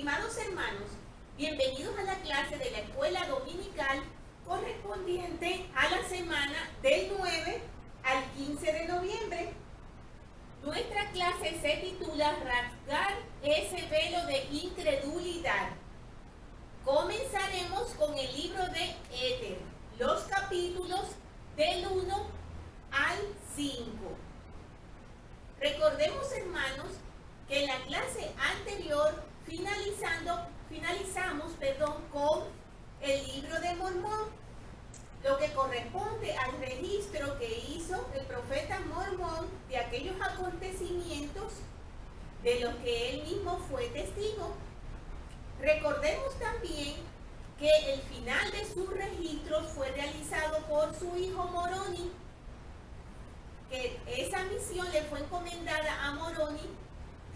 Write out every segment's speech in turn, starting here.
Estimados hermanos, bienvenidos a la clase de la escuela dominical correspondiente a la semana del 9 al 15 de noviembre. Nuestra clase se titula Rasgar ese velo de incredulidad. Comenzaremos con el libro de Éter, los capítulos del 1 al 5. Recordemos, hermanos, que en la clase anterior finalizamos con el libro de Mormón, lo que corresponde al registro que hizo el profeta Mormón de aquellos acontecimientos de los que él mismo fue testigo. Recordemos también que el final de sus registros fue realizado por su hijo Moroni, que esa misión le fue encomendada a Moroni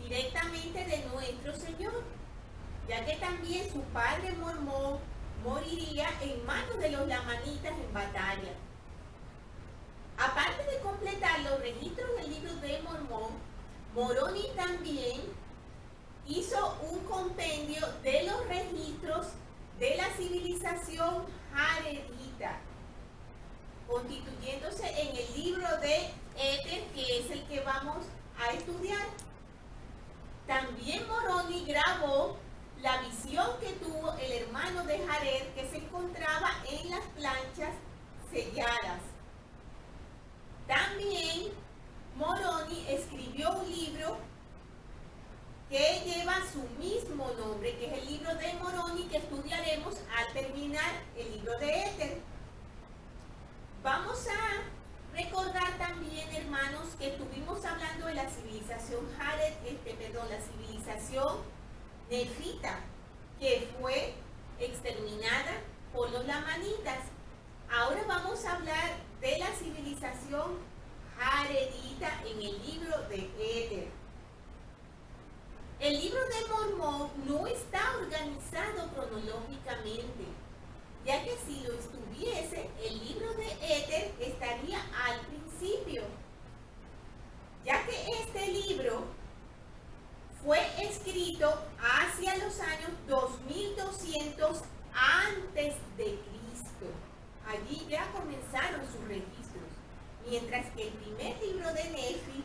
directamente de nuestro Señor, ya que también su padre Mormón moriría en manos de los lamanitas en batalla. Aparte de completar los registros del libro de Mormón, Moroni también hizo un compendio de los registros de la civilización jaredita, constituyéndose en el libro de Éter, que es el que vamos a estudiar. También Moroni grabó la visión que tuvo el hermano de Jared, que se encontraba en las planchas selladas. También Moroni escribió un libro que lleva su mismo nombre, que es el libro de Moroni, que estudiaremos al terminar el libro de Éter. Vamos a recordar también, hermanos, que estuvimos hablando de la civilización la civilización nefita, que fue exterminada por los lamanitas. Ahora vamos a hablar de la civilización jaredita en el libro de Éter. El libro de Mormón no está organizado cronológicamente, ya que si lo estuviese, el libro de Éter estaría al principio, ya que este libro fue escrito hacia los años 2200 antes de Cristo. Allí ya comenzaron sus registros, mientras que el primer libro de Nefi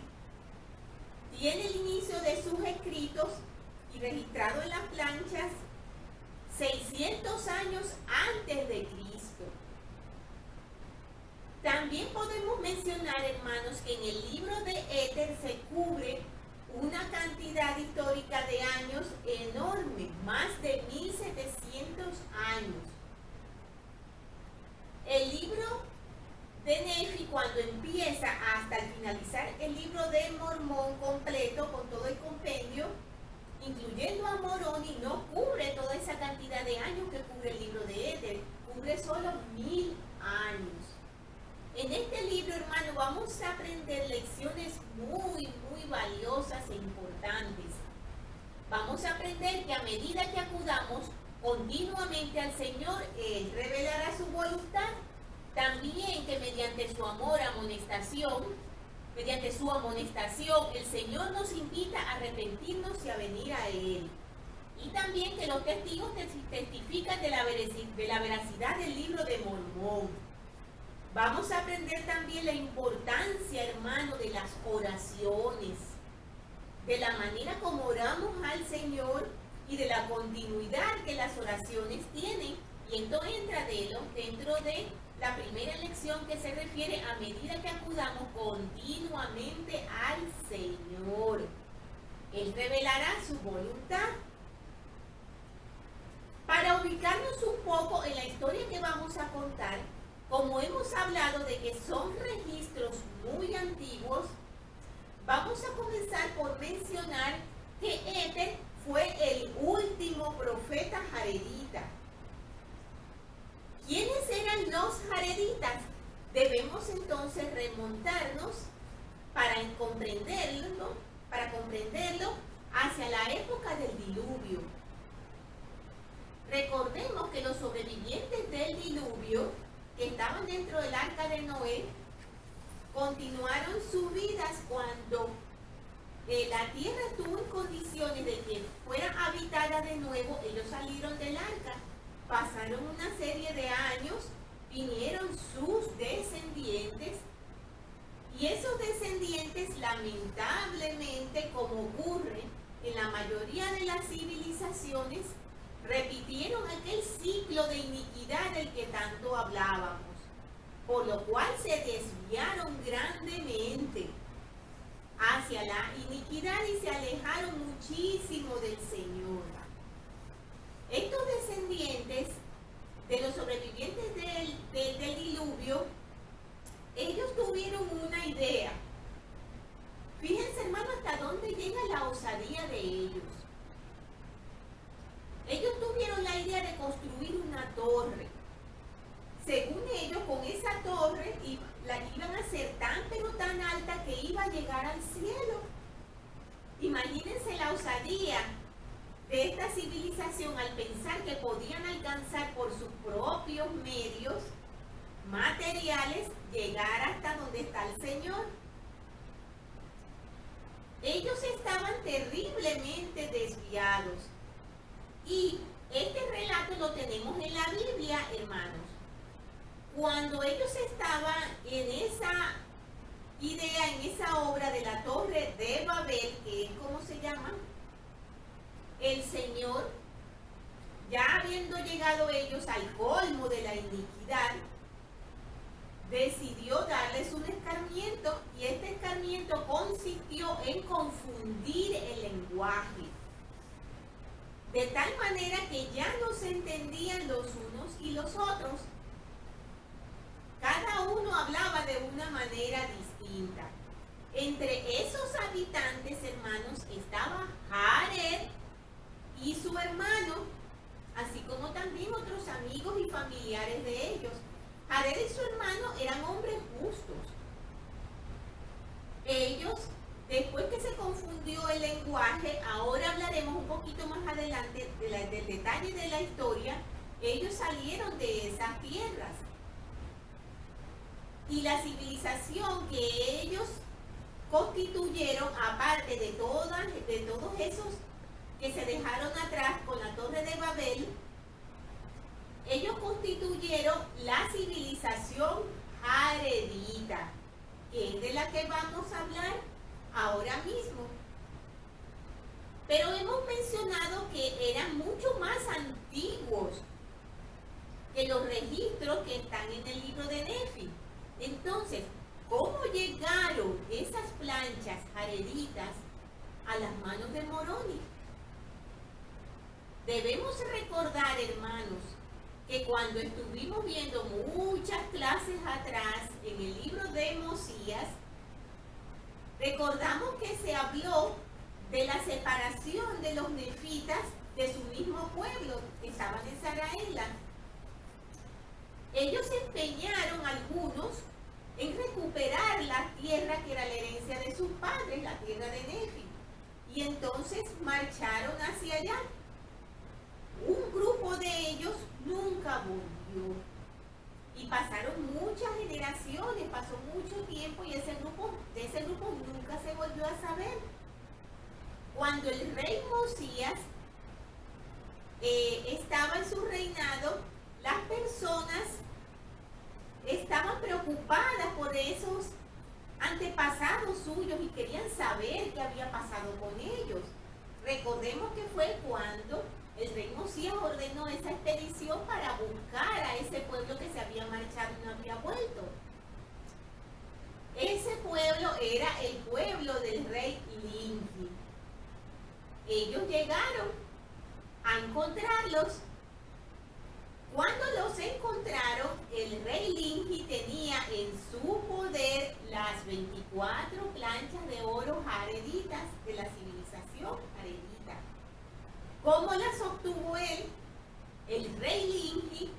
tiene el inicio de sus escritos y registrado en las planchas 600 años antes de Cristo. También podemos mencionar, hermanos, que en el libro de Éter se cubre una cantidad histórica de años enorme, más de 1700 años. El libro de Nefi, cuando empieza hasta el finalizar el libro de Mormón completo, con todo el compendio, incluyendo a Moroni, no cubre toda esa cantidad de años que cubre el libro de Éter, cubre solo 1000 años. En este libro, hermano, vamos a aprender lecciones muy valiosas e importantes. Vamos a aprender que a medida que acudamos continuamente al Señor, Él revelará su voluntad. También que mediante su amonestación, el Señor nos invita a arrepentirnos y a venir a Él. Y también que los testigos testifican de la veracidad del libro de Mormón. Vamos a aprender también la importancia, hermano, de las oraciones, de la manera como oramos al Señor y de la continuidad que las oraciones tienen. Y esto entra dentro de la primera lección, que se refiere a medida que acudamos continuamente al Señor. Él revelará su voluntad. Para ubicarnos un poco en la historia que vamos a contar, como hemos hablado de que son registros muy antiguos, vamos a comenzar por mencionar que Éter fue el último profeta jaredita. ¿Quiénes eran los jareditas? Debemos entonces remontarnos para comprenderlo hacia la época del diluvio. Recordemos que los sobrevivientes del diluvio, que estaban dentro del arca de Noé, continuaron sus vidas cuando la tierra estuvo en condiciones de que fuera habitada de nuevo, ellos salieron del arca, pasaron una serie de años, vinieron sus descendientes, y esos descendientes, lamentablemente, como ocurre en la mayoría de las civilizaciones, repitieron aquel ciclo de iniquidad del que tanto hablábamos, por lo cual se desviaron grandemente hacia la iniquidad y se alejaron muchísimo del Señor. Estos descendientes de los sobrevivientes del diluvio, ellos tuvieron una idea. Fíjense, hermano, hasta dónde llega la osadía de ellos. Ellos tuvieron la idea de construir una torre. Según ellos, con esa torre la iban a hacer tan pero tan alta que iba a llegar al cielo. Imagínense la osadía de esta civilización al pensar que podían alcanzar por sus propios medios materiales llegar hasta donde está el Señor. Ellos estaban terriblemente desviados. Y este relato lo tenemos en la Biblia, hermanos. Cuando ellos estaban en esa idea, en esa obra de la Torre de Babel, que es como se llama, el Señor, ya habiendo llegado ellos al colmo de la iniquidad, decidió darles un escarmiento, y este escarmiento consistió en confundir el lenguaje, de tal manera que ya no se entendían los unos y los otros. Cada uno hablaba de una manera distinta. Entre esos habitantes, hermanos, estaba Jared y su hermano, así como también otros amigos y familiares de ellos. Jared y su hermano eran hombres justos. Ellos, después que se confundió el lenguaje, ahora hablaremos un poquito más adelante del detalle de la historia, ellos salieron de esas tierras. Y la civilización que ellos constituyeron, aparte de todos esos que se dejaron atrás con la Torre de Babel, ellos constituyeron la civilización jaredita, que es de la que vamos a hablar ahora mismo. Pero hemos mencionado que eran mucho más antiguos que los registros que están en el libro de Nefi. Entonces, ¿cómo llegaron esas planchas jareditas a las manos de Moroni? Debemos recordar, hermanos, que cuando estuvimos viendo muchas clases atrás en el libro de Mosías, recordamos que se habló de la separación de los nefitas de su mismo pueblo, que estaban en Saraela. Ellos se empeñaron, algunos, en recuperar la tierra que era la herencia de sus padres, la tierra de Nefi. Y entonces marcharon hacia allá. Un grupo de ellos nunca volvió. Y pasaron muchas generaciones, pasó mucho tiempo, y de ese grupo nunca se volvió a saber. Cuando el rey Mosías estaba en su reinado, las personas estaban preocupadas por esos antepasados suyos y querían saber qué había pasado con ellos. Recordemos que fue cuando el rey Mosías ordenó esa expedición para buscar a ese pueblo que se había marchado y no había vuelto. Ese pueblo era el pueblo del rey Lingi. Ellos llegaron a encontrarlos. Cuando los encontraron, el rey Lingi tenía en su poder las 24 planchas de oro jareditas de la civilización jaredita. ¿Cómo las obtuvo él? El rey Lingi,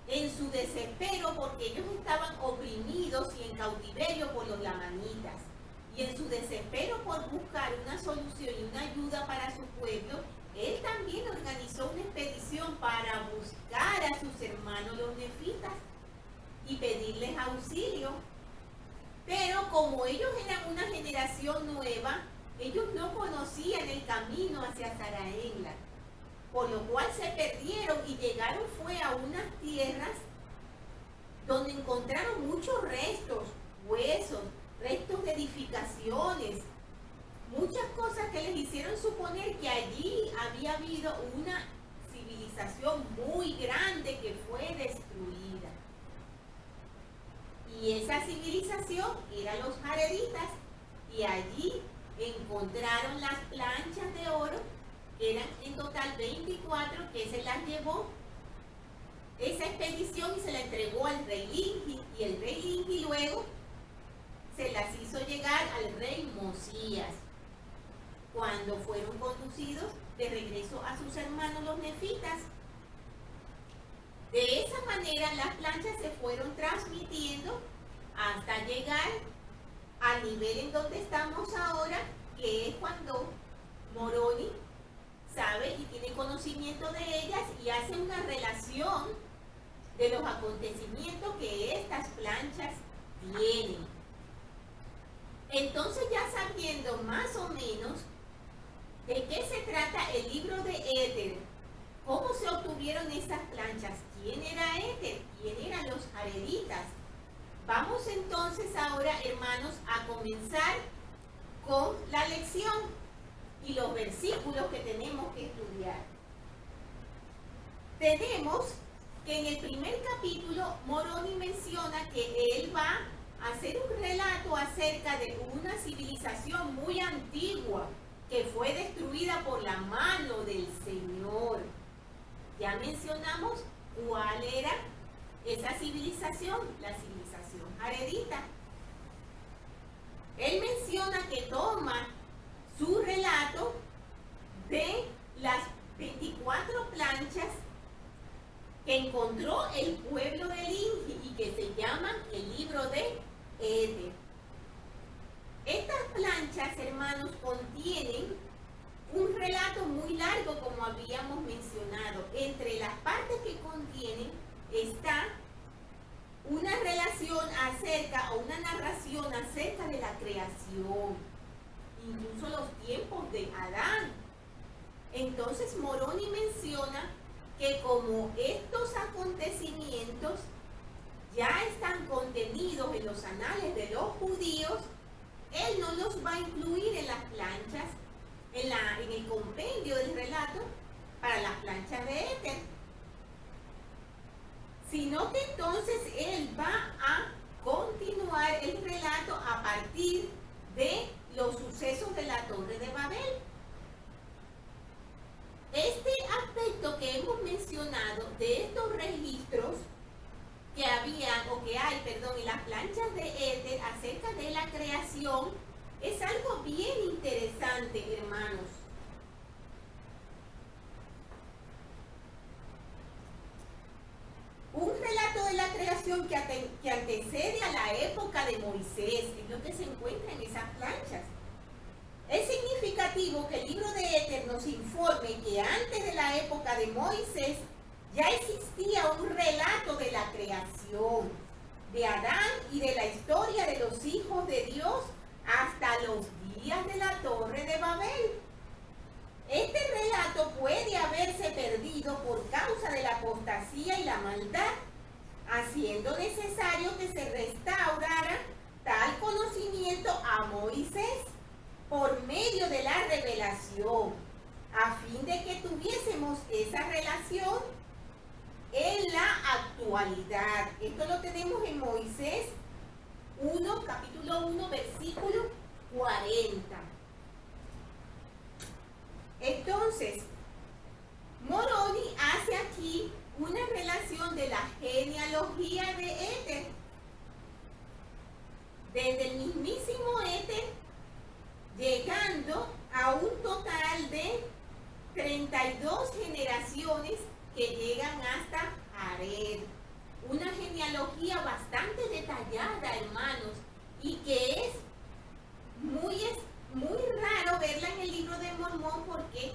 en su desespero, porque ellos estaban oprimidos y en cautiverio por los lamanitas, y en su desespero por buscar una solución y una ayuda para su pueblo, él también organizó una expedición para buscar a sus hermanos los nefitas y pedirles auxilio. Pero como ellos eran una generación nueva, ellos no conocían el camino hacia Zarahemla, por lo cual se perdieron y llegaron fue a unas tierras donde encontraron muchos restos, huesos, restos de edificaciones, muchas cosas que les hicieron suponer que allí había habido una civilización muy grande que fue destruida. Y esa civilización eran los jareditas, y allí encontraron las planchas de oro, que eran en total 24, que se las llevó esa expedición y se la entregó al rey Lingi, y el rey Lingi luego se las hizo llegar al rey Mosías, cuando fueron conducidos de regreso a sus hermanos los nefitas. De esa manera las planchas se fueron transmitiendo hasta llegar al nivel en donde estamos ahora, que es cuando Moroni sabe y tiene conocimiento de ellas y hace una relación de los acontecimientos que estas planchas tienen. Entonces, ya sabiendo más o menos de qué se trata el libro de Éter, cómo se obtuvieron estas planchas, quién era Éter, quién eran los jareditas, vamos entonces ahora, hermanos, a comenzar con la lección y los versículos que tenemos que estudiar. Tenemos que en el primer capítulo Moroni menciona que él va a hacer un relato acerca de una civilización muy antigua que fue destruida por la mano del Señor. Ya mencionamos cuál era esa civilización, la civilización jaredita. Él menciona que toma su relato de las 24 planchas que encontró el pueblo de Lingi y que se llaman el libro de Éter. Estas planchas, hermanos, contienen un relato muy largo, como habíamos mencionado. Entre las partes que contienen está una relación acerca, o una narración acerca de la creación, incluso los tiempos de Adán. Entonces Moroni menciona que como estos acontecimientos ya están contenidos en los anales de los judíos, él no los va a incluir en las planchas, en el compendio del relato para las planchas de Éter, sino que entonces él va a continuar el relato a partir de los sucesos de la Torre de Babel. Este aspecto que hemos mencionado de estos registros que habían, o que hay, perdón, en las planchas de Éter acerca de la creación, es algo bien interesante, hermanos. Un relato de la creación que antecede a la época de Moisés, es lo que se encuentra en esas planchas. Es significativo que el libro de Éter nos informe que antes de la época de Moisés ya existía un relato de la creación, de Adán y de la historia de los hijos de Dios hasta los días de la Torre de Babel. Este relato puede haberse perdido por causa de la apostasía y la maldad, haciendo necesario que se restaurara tal conocimiento a Moisés por medio de la revelación, a fin de que tuviésemos esa relación en la actualidad. Esto lo tenemos en Moisés 1, capítulo 1, versículo 40. Entonces, Moroni hace aquí una relación de la genealogía de Éter. Desde el mismísimo Éter, llegando a un total de 32 generaciones que llegan hasta Jared. Una genealogía bastante detallada, hermanos, y que es muy raro verla en el libro de Mormón, porque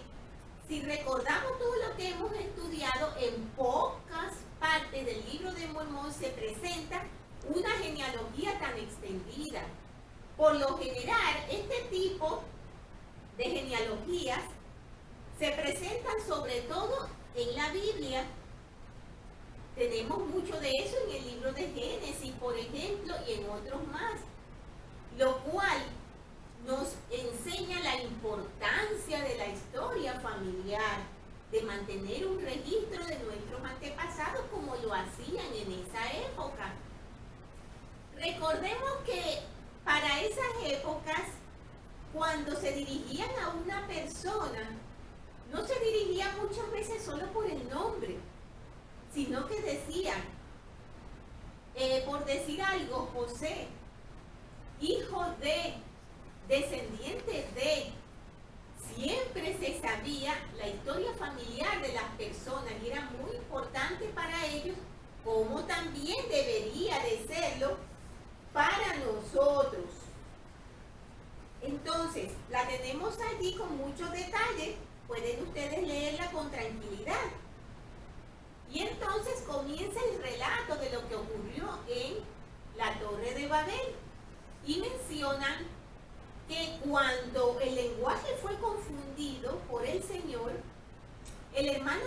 si recordamos todo lo que hemos estudiado, en pocas partes del libro de Mormón se presenta una genealogía tan extendida. por lo general, este tipo de genealogías se presentan sobre todo en la Biblia. Tenemos mucho de eso en el libro de Génesis, por ejemplo, y en otros más, lo cual nos enseña la importancia de la historia familiar, de mantener un registro de nuestros antepasados como lo hacían en esa época. Recordemos que para esas épocas, cuando se dirigían a una persona, no se dirigían muchas veces solo por el nombre, sino que decían, por decir algo, José, hijo de, descendiente de. Siempre se sabía la historia familiar de las personas y era muy importante para ellos, como también debería de serlo para nosotros. Entonces, la tenemos allí con muchos detalles, pueden ustedes leerla con tranquilidad. Y entonces comienza el relato de lo que ocurrió en la Torre de Babel. Y mencionan que cuando el lenguaje fue confundido por el Señor, el hermano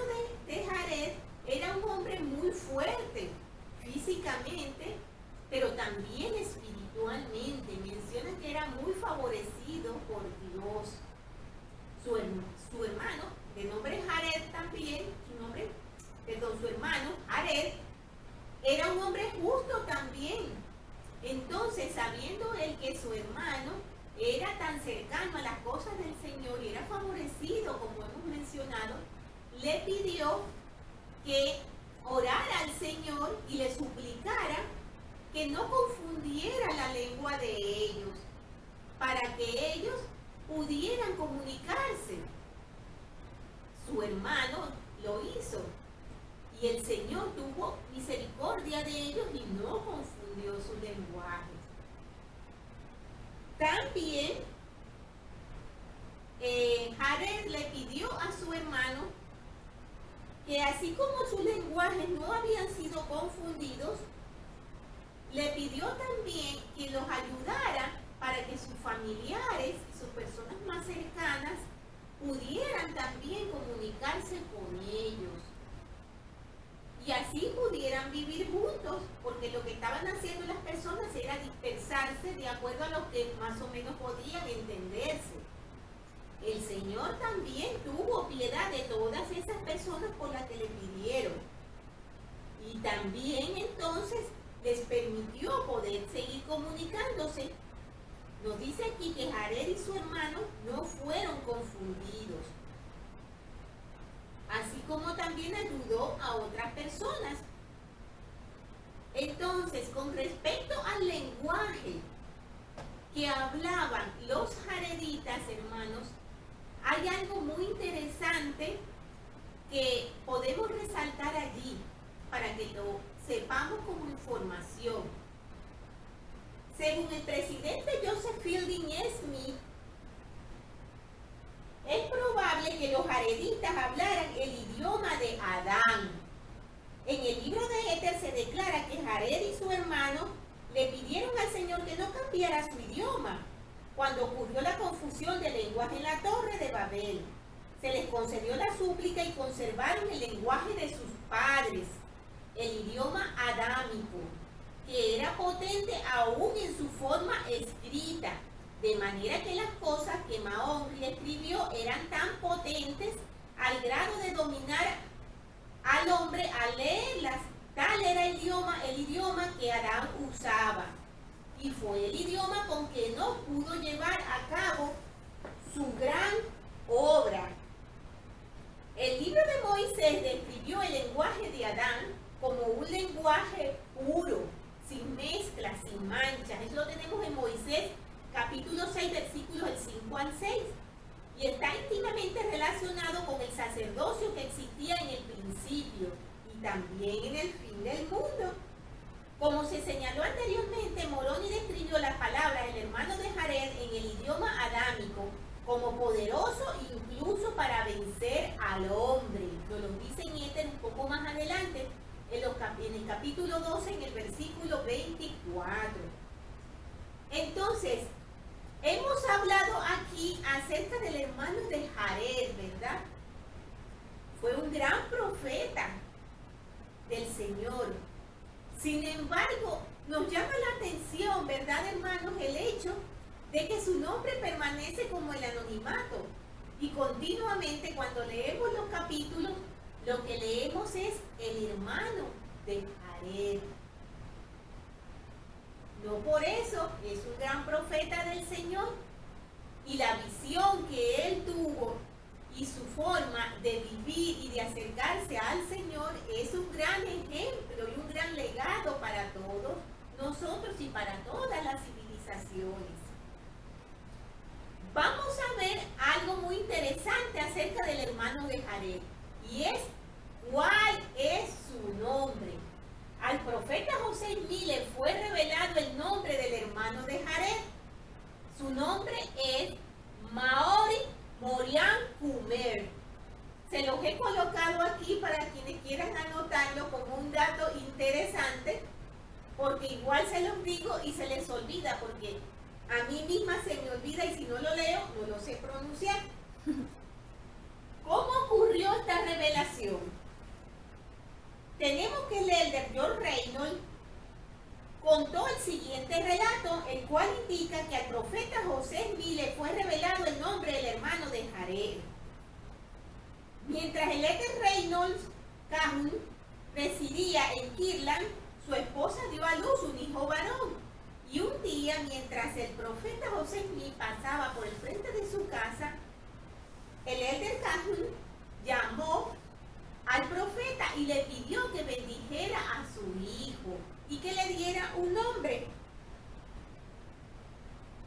de Jared era un hombre muy fuerte físicamente, pero también espiritualmente. Mencionan que era muy favorecido por Dios. Su hermano, de nombre Jared también, su hermano Jared, era un hombre justo también. Entonces, sabiendo él que su hermano era tan cercano a las cosas del Señor y era favorecido, como hemos mencionado, le pidió que orara al Señor y le suplicara que no confundiera la lengua de ellos, para que ellos pudieran comunicarse. Su hermano lo hizo y el Señor tuvo misericordia de ellos y no confundió su lenguaje. También Jared le pidió a su hermano que así como sus lenguajes no habían sido confundidos, le pidió también que los ayudara para que sus familiares y sus personas más cercanas pudieran también comunicarse con ellos. Y así pudieran vivir juntos, porque lo que estaban haciendo las personas era dispersarse de acuerdo a lo que más o menos podían entenderse. El Señor también tuvo piedad de todas esas personas por las que le pidieron. Y también entonces les permitió poder seguir comunicándose. Nos dice aquí que Jared y su hermano no fueron confundidos, así como también ayudó a otras personas. Entonces, con respecto al lenguaje que hablaban los jareditas, hermanos, hay algo muy interesante que podemos resaltar allí para que lo sepamos como información. Según el presidente Joseph Fielding Smith, es probable que los jareditas hablaran el idioma de Adán. En el libro de Éter se declara que Jared y su hermano le pidieron al Señor que no cambiara su idioma cuando ocurrió la confusión del lenguaje en la Torre de Babel. Se les concedió la súplica y conservaron el lenguaje de sus padres, el idioma adámico, que era potente aún en su forma escrita, de manera que las cosas que Mahomri escribió eran tan potentes al grado de dominar al hombre al leerlas. Tal era el idioma que Adán usaba, y fue el idioma con que no pudo llevar a cabo su gran obra. El libro de Moisés describió el lenguaje de Adán como un lenguaje puro, sin mezclas, sin manchas. Eso lo tenemos en Moisés capítulo 6, versículos del 5 al 6. Y está íntimamente relacionado con el sacerdocio que existía en el principio y también en el fin del mundo. Como se señaló anteriormente, Moroni describió las palabras del hermano de Jared en el idioma adámico como poderoso incluso para vencer al hombre. Nos lo dice en Éter un poco más adelante, en el capítulo 12, en el versículo 24. Entonces, Sin embargo, nos llama la atención, ¿verdad, hermanos?, el hecho de que su nombre permanece como el anonimato. Y continuamente cuando leemos los capítulos, lo que leemos es el hermano de Jared. No por eso es un gran profeta del Señor. Y la visión que él tuvo y su forma de vivir y de acercarse al Señor es un gran ejemplo y un gran legado para todos nosotros y para todas las civilizaciones. Vamos a ver algo muy interesante acerca del hermano de Jared, y es cuál es su nombre. Al profeta José Smith le fue revelado el nombre del hermano de Jared. Su nombre es Maori Morian Kumer. Se los he colocado aquí para quienes quieran anotarlo como un dato interesante, porque igual se los digo y se les olvida, porque a mí misma se me olvida y si no lo leo, no lo sé pronunciar. ¿Cómo ocurrió esta revelación? Tenemos que el elder George Reynolds contó el siguiente relato, el cual indica que al profeta José Smith le fue revelado el nombre del hermano de Jared. Mientras el elder Reynolds Cahun residía en Kirtland, su esposa dio a luz un hijo varón. Y un día, mientras el profeta José Smith pasaba por el frente de su casa, el elder Cahun llamó al profeta y le pidió que bendijera a su hijo y que le diera un nombre.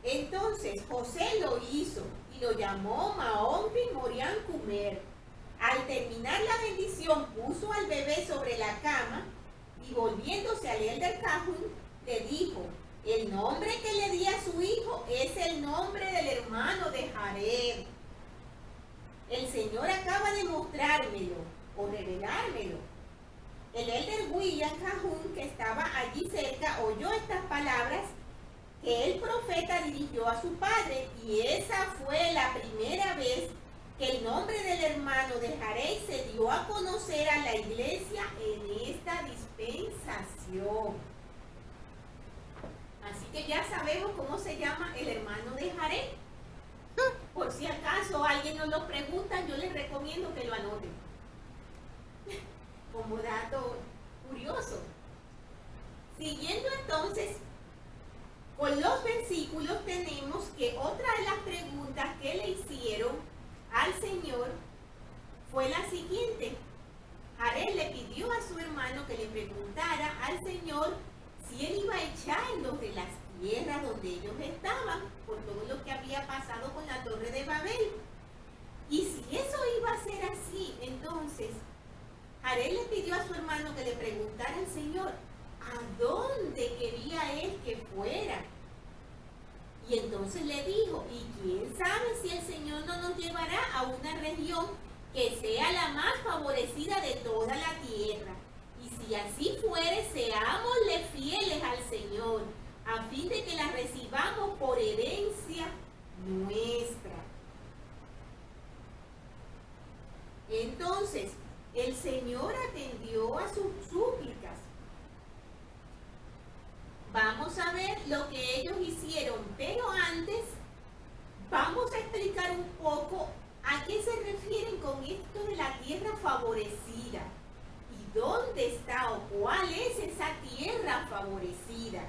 Entonces José lo hizo y lo llamó Maori Morian Kumer. Al terminar la bendición, puso al bebé sobre la cama y volviéndose al elder Cahun, le dijo: el nombre que le di a su hijo es el nombre del hermano de Jared. El Señor acaba de mostrármelo o revelármelo. El elder William Cahun, que estaba allí cerca, oyó estas palabras que el profeta dirigió a su padre, y esa fue la primera vez que el nombre del hermano de Jared se dio a conocer a la iglesia en esta dispensación. Así que ya sabemos cómo se llama el hermano de Jared. Por si acaso alguien nos lo pregunta, yo les recomiendo que lo anoten como dato curioso. Siguiendo entonces con los versículos, tenemos que otra de las preguntas que le hicieron al Señor fue la siguiente. Jared le pidió a su hermano que le preguntara al Señor si él iba a echarlos de las tierras donde ellos estaban por todo lo que había pasado con la Torre de Babel. Y si eso iba a ser así, entonces Jared le pidió a su hermano que le preguntara al Señor a dónde quería él que fuera. Y entonces le dijo: y quién sabe si el Señor no nos llevará a una región que sea la más favorecida de toda la tierra. Y si así fuere, seámosle fieles al Señor, a fin de que la recibamos por herencia nuestra. Entonces, el Señor atendió a sus súplicas. Vamos a ver lo que ellos hicieron, pero antes vamos a explicar un poco a qué se refieren con esto de la tierra favorecida. ¿Y dónde está o cuál es esa tierra favorecida?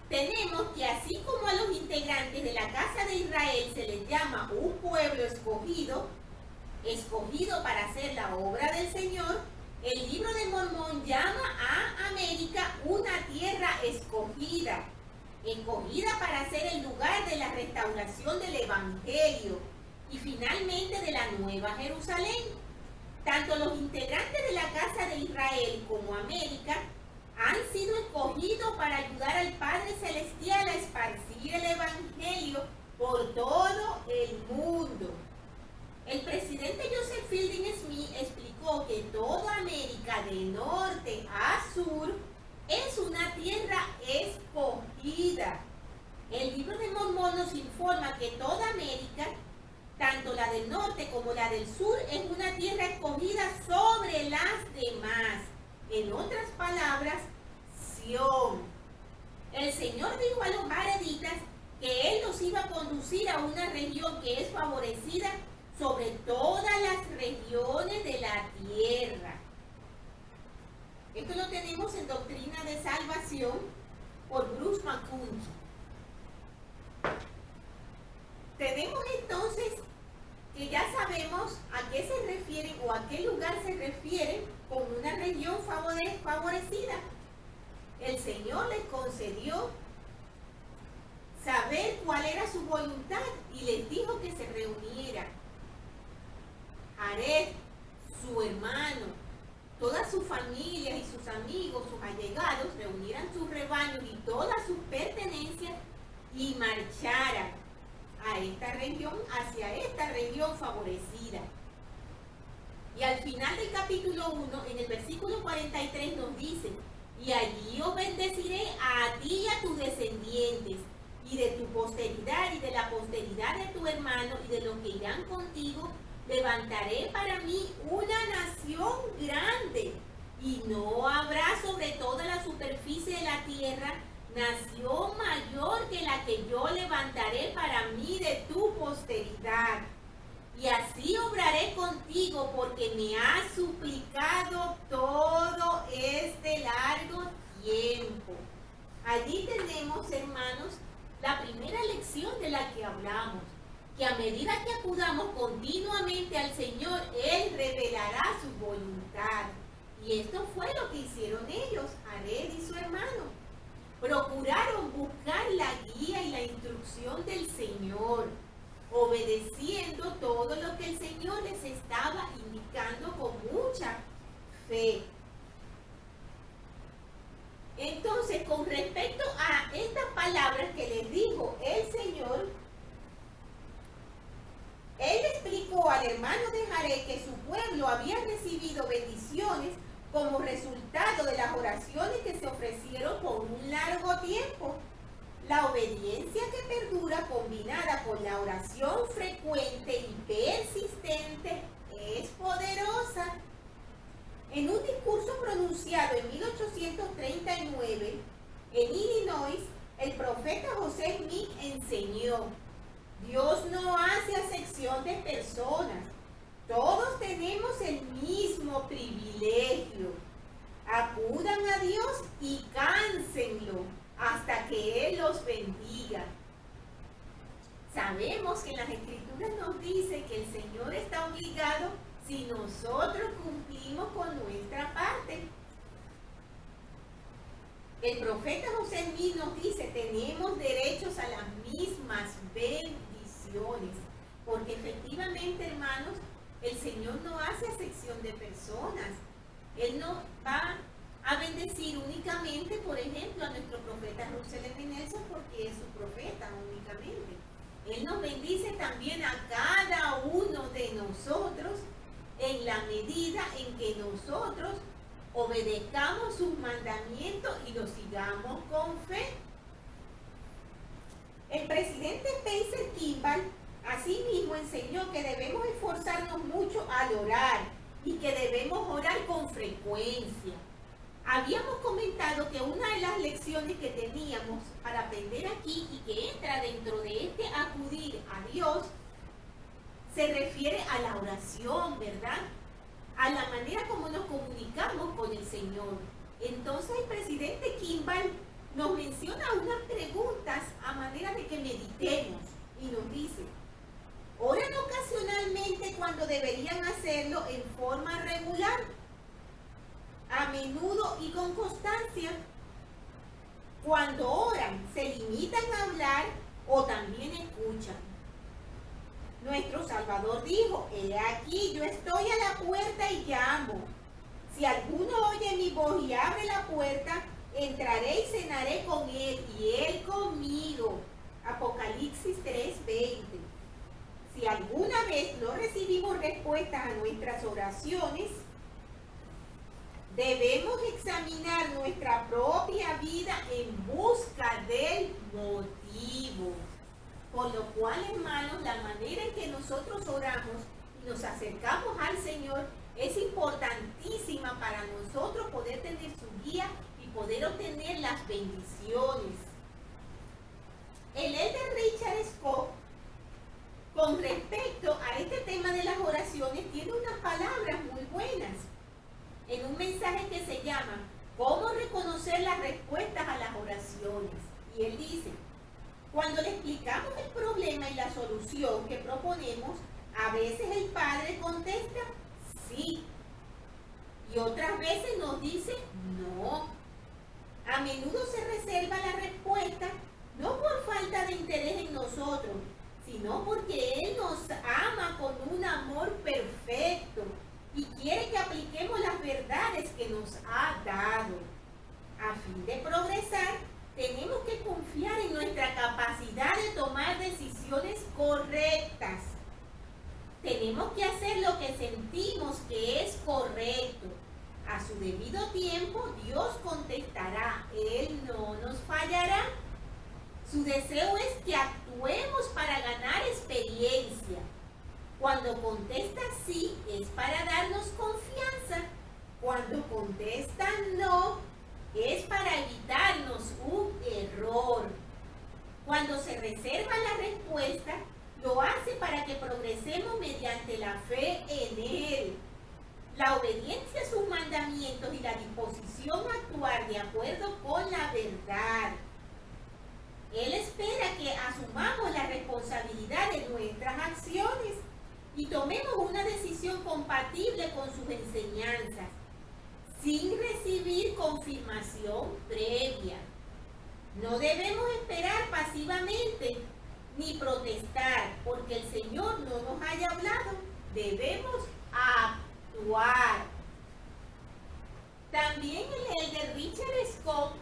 Tenemos que así como a los integrantes de la casa de Israel se les llama un pueblo escogido, escogido para hacer la obra del Señor, el libro de Mormón llama a América una tierra escogida, escogida para ser el lugar de la restauración del Evangelio y finalmente de la Nueva Jerusalén. Tanto los integrantes de la casa de Israel como América han sido escogidos para ayudar al Padre Celestial a esparcir el Evangelio por todo el mundo. El presidente Joseph Fielding Smith explicó que toda América de norte a sur es una tierra escogida. El libro de Mormón nos informa que toda América, tanto la la del norte como la del sur es una tierra escogida sobre las demás. En otras palabras, Sión. El Señor dijo a los jareditas que Él los iba a conducir a una región que es favorecida sobre todas las regiones de la tierra. Esto lo tenemos en Doctrina de Salvación por Bruce McCunch. Tenemos entonces que ya sabemos a qué se refieren o a qué lugar se refieren con una región favorecida. El Señor les concedió saber cuál era su voluntad y les dijo que se reunieran. Jared, su hermano, toda su familia y sus amigos, sus allegados, reunieran sus rebaños y todas sus pertenencias y marcharan a esta región, hacia esta región favorecida. Y al final del capítulo 1, en el versículo 43 nos dice: y allí os bendeciré a ti y a tus descendientes, y de tu posteridad y de la posteridad de tu hermano y de los que irán contigo, levantaré para mí una nación grande, y no habrá sobre toda la superficie de la tierra nación mayor que la que yo levantaré para mí de tu posteridad. Y así obraré contigo, porque me has suplicado todo este largo tiempo. Allí tenemos, hermanos, la primera lección de la que hablamos, que a medida que acudamos continuamente al Señor, Él revelará su voluntad. Y esto fue lo que hicieron ellos, Jared y su hermano. Procuraron buscar la guía y la instrucción del Señor, obedeciendo todo lo que el Señor les estaba indicando con mucha fe. Entonces, con respecto a estas palabras que les dijo el Señor, Él explicó al hermano de Jared que su pueblo había recibido bendiciones como resultado de las oraciones que se ofrecieron por un largo tiempo. La obediencia que perdura combinada con la oración frecuente y persistente es poderosa. En un discurso pronunciado en 1839 en Illinois, el profeta José Smith enseñó: Dios no hace acepción de personas. Todos tenemos el mismo privilegio. Acudan a Dios y cánsenlo hasta que Él los bendiga. Sabemos que en las Escrituras nos dice que el Señor está obligado si nosotros cumplimos con nuestra parte. El profeta José Smith nos dice: tenemos derechos a las mismas bendiciones, porque efectivamente, hermanos, el Señor no hace acepción de personas. Él no va a bendecir únicamente, por ejemplo, a nuestro profeta Russell M. Nelson, porque es su profeta únicamente. Él nos bendice también a cada uno de nosotros en la medida en que nosotros obedezcamos sus mandamientos y los sigamos con fe. El presidente Spencer Kimball asimismo enseñó que debemos esforzarnos mucho al orar y que debemos orar con frecuencia. Habíamos comentado que una de las lecciones que teníamos para aprender aquí y que entra dentro de este acudir a Dios se refiere a la oración, ¿verdad? A la manera como nos comunicamos con el Señor. Entonces el presidente Kimball nos menciona unas preguntas a manera de que meditemos y nos dice: ¿oran ocasionalmente cuando deberían hacerlo en forma regular? ¿A menudo y con constancia? Cuando oran, ¿se limitan a hablar o también escuchan? Nuestro Salvador dijo: he aquí, yo estoy a la puerta y llamo. Si alguno oye mi voz y abre la puerta, entraré y cenaré con él y él conmigo. Apocalipsis 3:20. Si alguna vez no recibimos respuestas a nuestras oraciones, debemos examinar nuestra propia vida en busca del motivo. Por lo cual, hermanos, la manera en que nosotros oramos y nos acercamos al Señor es importantísima para nosotros poder tener su guía y poder obtener las bendiciones. El elder Richard Scott, con respecto a este tema de las oraciones, tiene unas palabras muy buenas en un mensaje que se llama ¿Cómo reconocer las respuestas a las oraciones? Y él dice, cuando le explicamos el problema y la solución que proponemos, a veces el Padre contesta sí, y otras veces nos dice no. A menudo se reserva la respuesta no por falta de interés en nosotros, sino porque Él nos ama con un amor perfecto y quiere que apliquemos las verdades que nos ha dado. A fin de progresar, tenemos que confiar en nuestra capacidad de tomar decisiones correctas. Tenemos que hacer lo que sentimos que es correcto. A su debido tiempo, Dios contestará. Él no nos fallará. Su deseo es que actuemos para ganar experiencia. Cuando contesta sí, es para darnos confianza. Cuando contesta no, es para evitarnos un error. Cuando se reserva la respuesta, lo hace para que progresemos mediante la fe en Él. La obediencia a sus mandamientos y la disposición a actuar de acuerdo con la verdad. Él espera que asumamos la responsabilidad de nuestras acciones y tomemos una decisión compatible con sus enseñanzas, sin recibir confirmación previa. No debemos esperar pasivamente ni protestar porque el Señor no nos haya hablado. Debemos actuar. También el elder Richard Scott,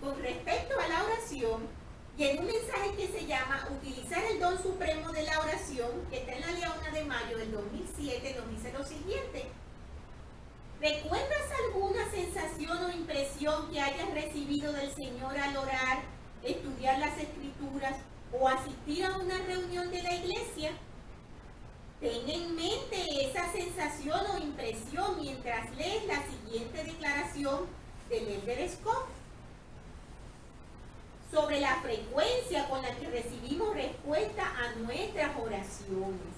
con respecto a la oración, y en un mensaje que se llama Utilizar el don supremo de la oración, que está en la Leona de Mayo del 2007, nos dice lo siguiente. ¿Recuerdas alguna sensación o impresión que hayas recibido del Señor al orar, estudiar las Escrituras o asistir a una reunión de la iglesia? Ten en mente esa sensación o impresión mientras lees la siguiente declaración del elder Scott sobre la frecuencia con la que recibimos respuesta a nuestras oraciones.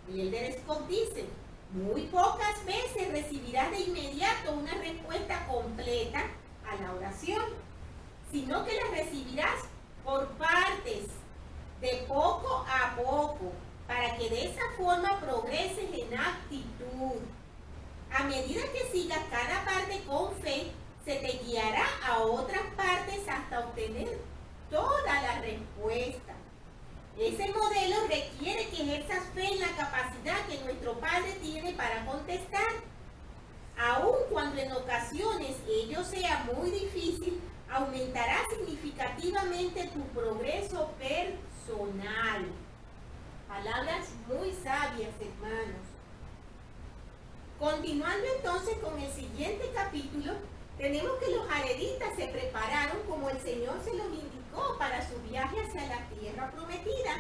El elder Scott dice, muy pocas veces recibirás de inmediato una respuesta completa a la oración, sino que la recibirás por partes, de poco a poco, para que de esa forma progreses en actitud. A medida que sigas cada parte con fe, se te guiará a otras partes hasta obtener toda la respuesta. Ese modelo requiere que ejerzas fe en la capacidad que nuestro Padre tiene para contestar. Aun cuando en ocasiones ello sea muy difícil, aumentará significativamente tu progreso personal. Palabras muy sabias, hermanos. Continuando entonces con el siguiente capítulo, tenemos que los jareditas se prepararon como el Señor se los indicó para su viaje hacia la tierra prometida.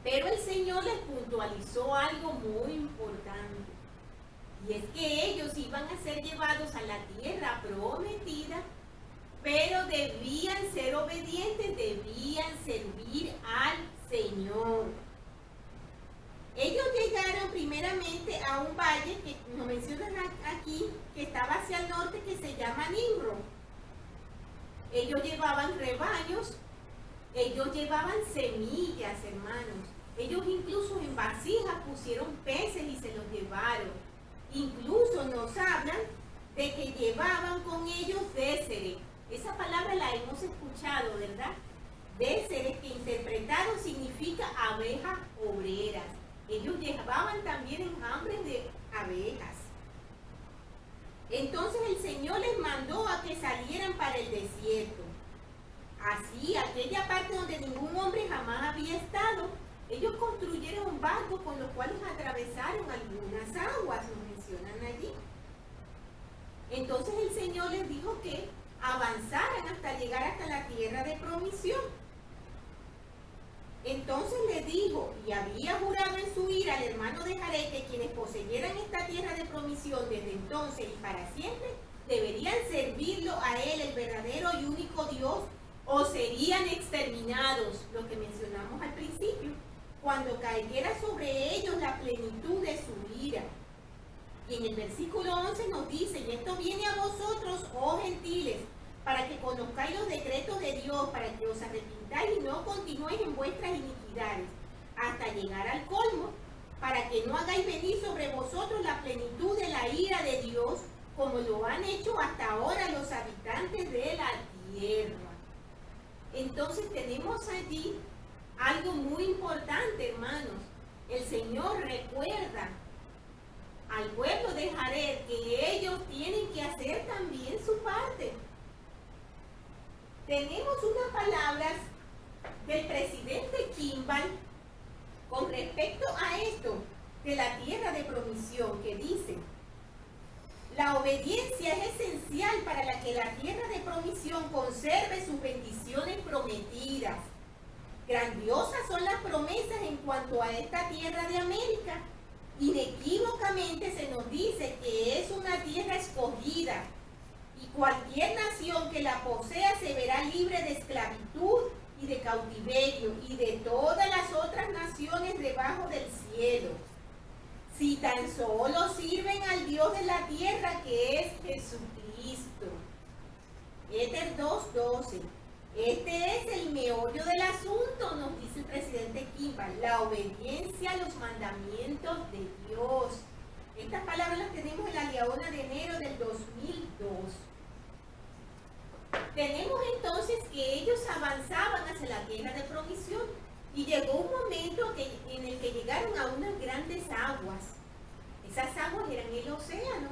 Pero el Señor les puntualizó algo muy importante. Y es que ellos iban a ser llevados a la tierra prometida, pero debían ser obedientes, debían servir al Señor. Ellos llegaron primeramente a un valle que nos mencionan aquí, que estaba hacia el norte, que se llama Nimrod. Ellos llevaban rebaños, ellos llevaban semillas, hermanos. Ellos incluso en vasijas pusieron peces y se los llevaron. Incluso nos hablan de que llevaban con ellos Déseret. Esa palabra la hemos escuchado, ¿verdad? Déseret, que interpretado significa abejas obreras. Ellos llevaban también enjambres de abejas. Entonces el Señor les mandó a que salieran para el desierto. Así, aquella parte donde ningún hombre jamás había estado, ellos construyeron un barco con los cuales atravesaron algunas aguas, nos mencionan allí. Entonces el Señor les dijo que avanzaran hasta llegar hasta la tierra de promisión. Entonces le dijo, y había jurado en su ira al hermano de Jared que quienes poseyeran esta tierra de promisión desde entonces y para siempre, deberían servirlo a él, el verdadero y único Dios, o serían exterminados, lo que mencionamos al principio, cuando cayera sobre ellos la plenitud de su ira. Y en el versículo 11 nos dice, y esto viene a vosotros, oh gentiles, para que conozcáis los decretos de Dios, para que os arrepintáis y no continuéis en vuestras iniquidades, hasta llegar al colmo, para que no hagáis venir sobre vosotros la plenitud de la ira de Dios, como lo han hecho hasta ahora los habitantes de la tierra. Entonces tenemos allí algo muy importante, hermanos. El Señor recuerda al pueblo de Jared que ellos tienen que hacer también su parte. Tenemos unas palabras del presidente Kimball con respecto a esto de la tierra de promisión, que dice: la obediencia es esencial para que la tierra de promisión conserve sus bendiciones prometidas. Grandiosas son las promesas en cuanto a esta tierra de América. Inequívocamente se nos dice que es una tierra escogida, y cualquier nación que la posea se verá libre de esclavitud y de cautiverio y de todas las otras naciones debajo del cielo, si tan solo sirven al Dios de la tierra, que es Jesucristo. Éter 2:12. Este es el meollo del asunto, nos dice el presidente Kimball, la obediencia a los mandamientos de Dios. Estas palabras las tenemos en la Leona de enero del 2002. Tenemos entonces que ellos avanzaban hacia la tierra de provisión y llegó un momento en el que llegaron a unas grandes aguas. Esas aguas eran el océano.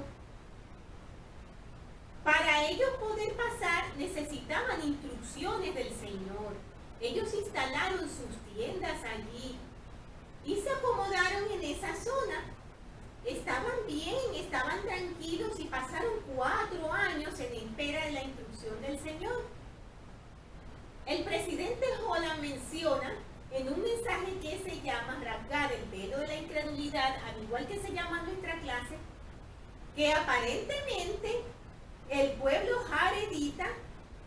Para ellos poder pasar necesitaban instrucciones del Señor. Ellos instalaron sus tiendas allí y se acomodaron en esa zona. Estaban bien, estaban tranquilos y pasaron 4 años en espera de la instrucción del Señor. El presidente Holland menciona en un mensaje que se llama Rasgar el velo de la incredulidad, al igual que se llama nuestra clase, que aparentemente el pueblo jaredita,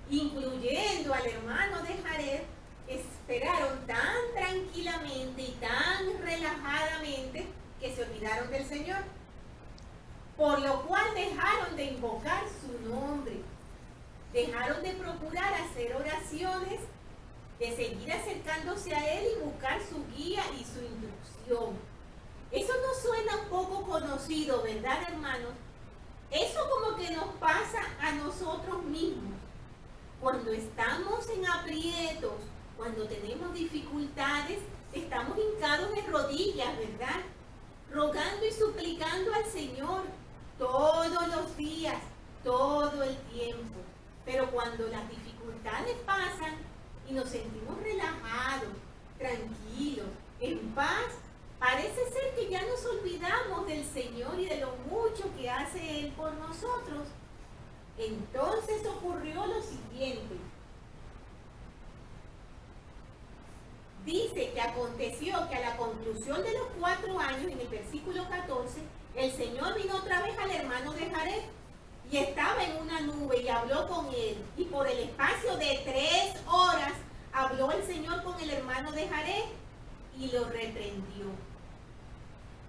incluyendo al hermano de Jared, esperaron tan tranquilamente y tan relajadamente que se olvidaron del Señor, por lo cual dejaron de invocar su nombre, dejaron de procurar hacer oraciones, de seguir acercándose a Él y buscar su guía y su instrucción. Eso nos suena un poco conocido, ¿verdad, hermanos? Eso como que nos pasa a nosotros mismos. Cuando estamos en aprietos, cuando tenemos dificultades, estamos hincados de rodillas, ¿verdad? Rogando y suplicando al Señor todos los días, todo el tiempo. Pero cuando las dificultades pasan y nos sentimos relajados, tranquilos, en paz, parece ser que ya nos olvidamos del Señor y de lo mucho que hace Él por nosotros. Entonces ocurrió lo siguiente. Dice que aconteció que a la conclusión de los 4 años, en el versículo 14, el Señor vino otra vez al hermano de Jared y estaba en una nube y habló con él. Y por el espacio de 3 horas habló el Señor con el hermano de Jared y lo reprendió,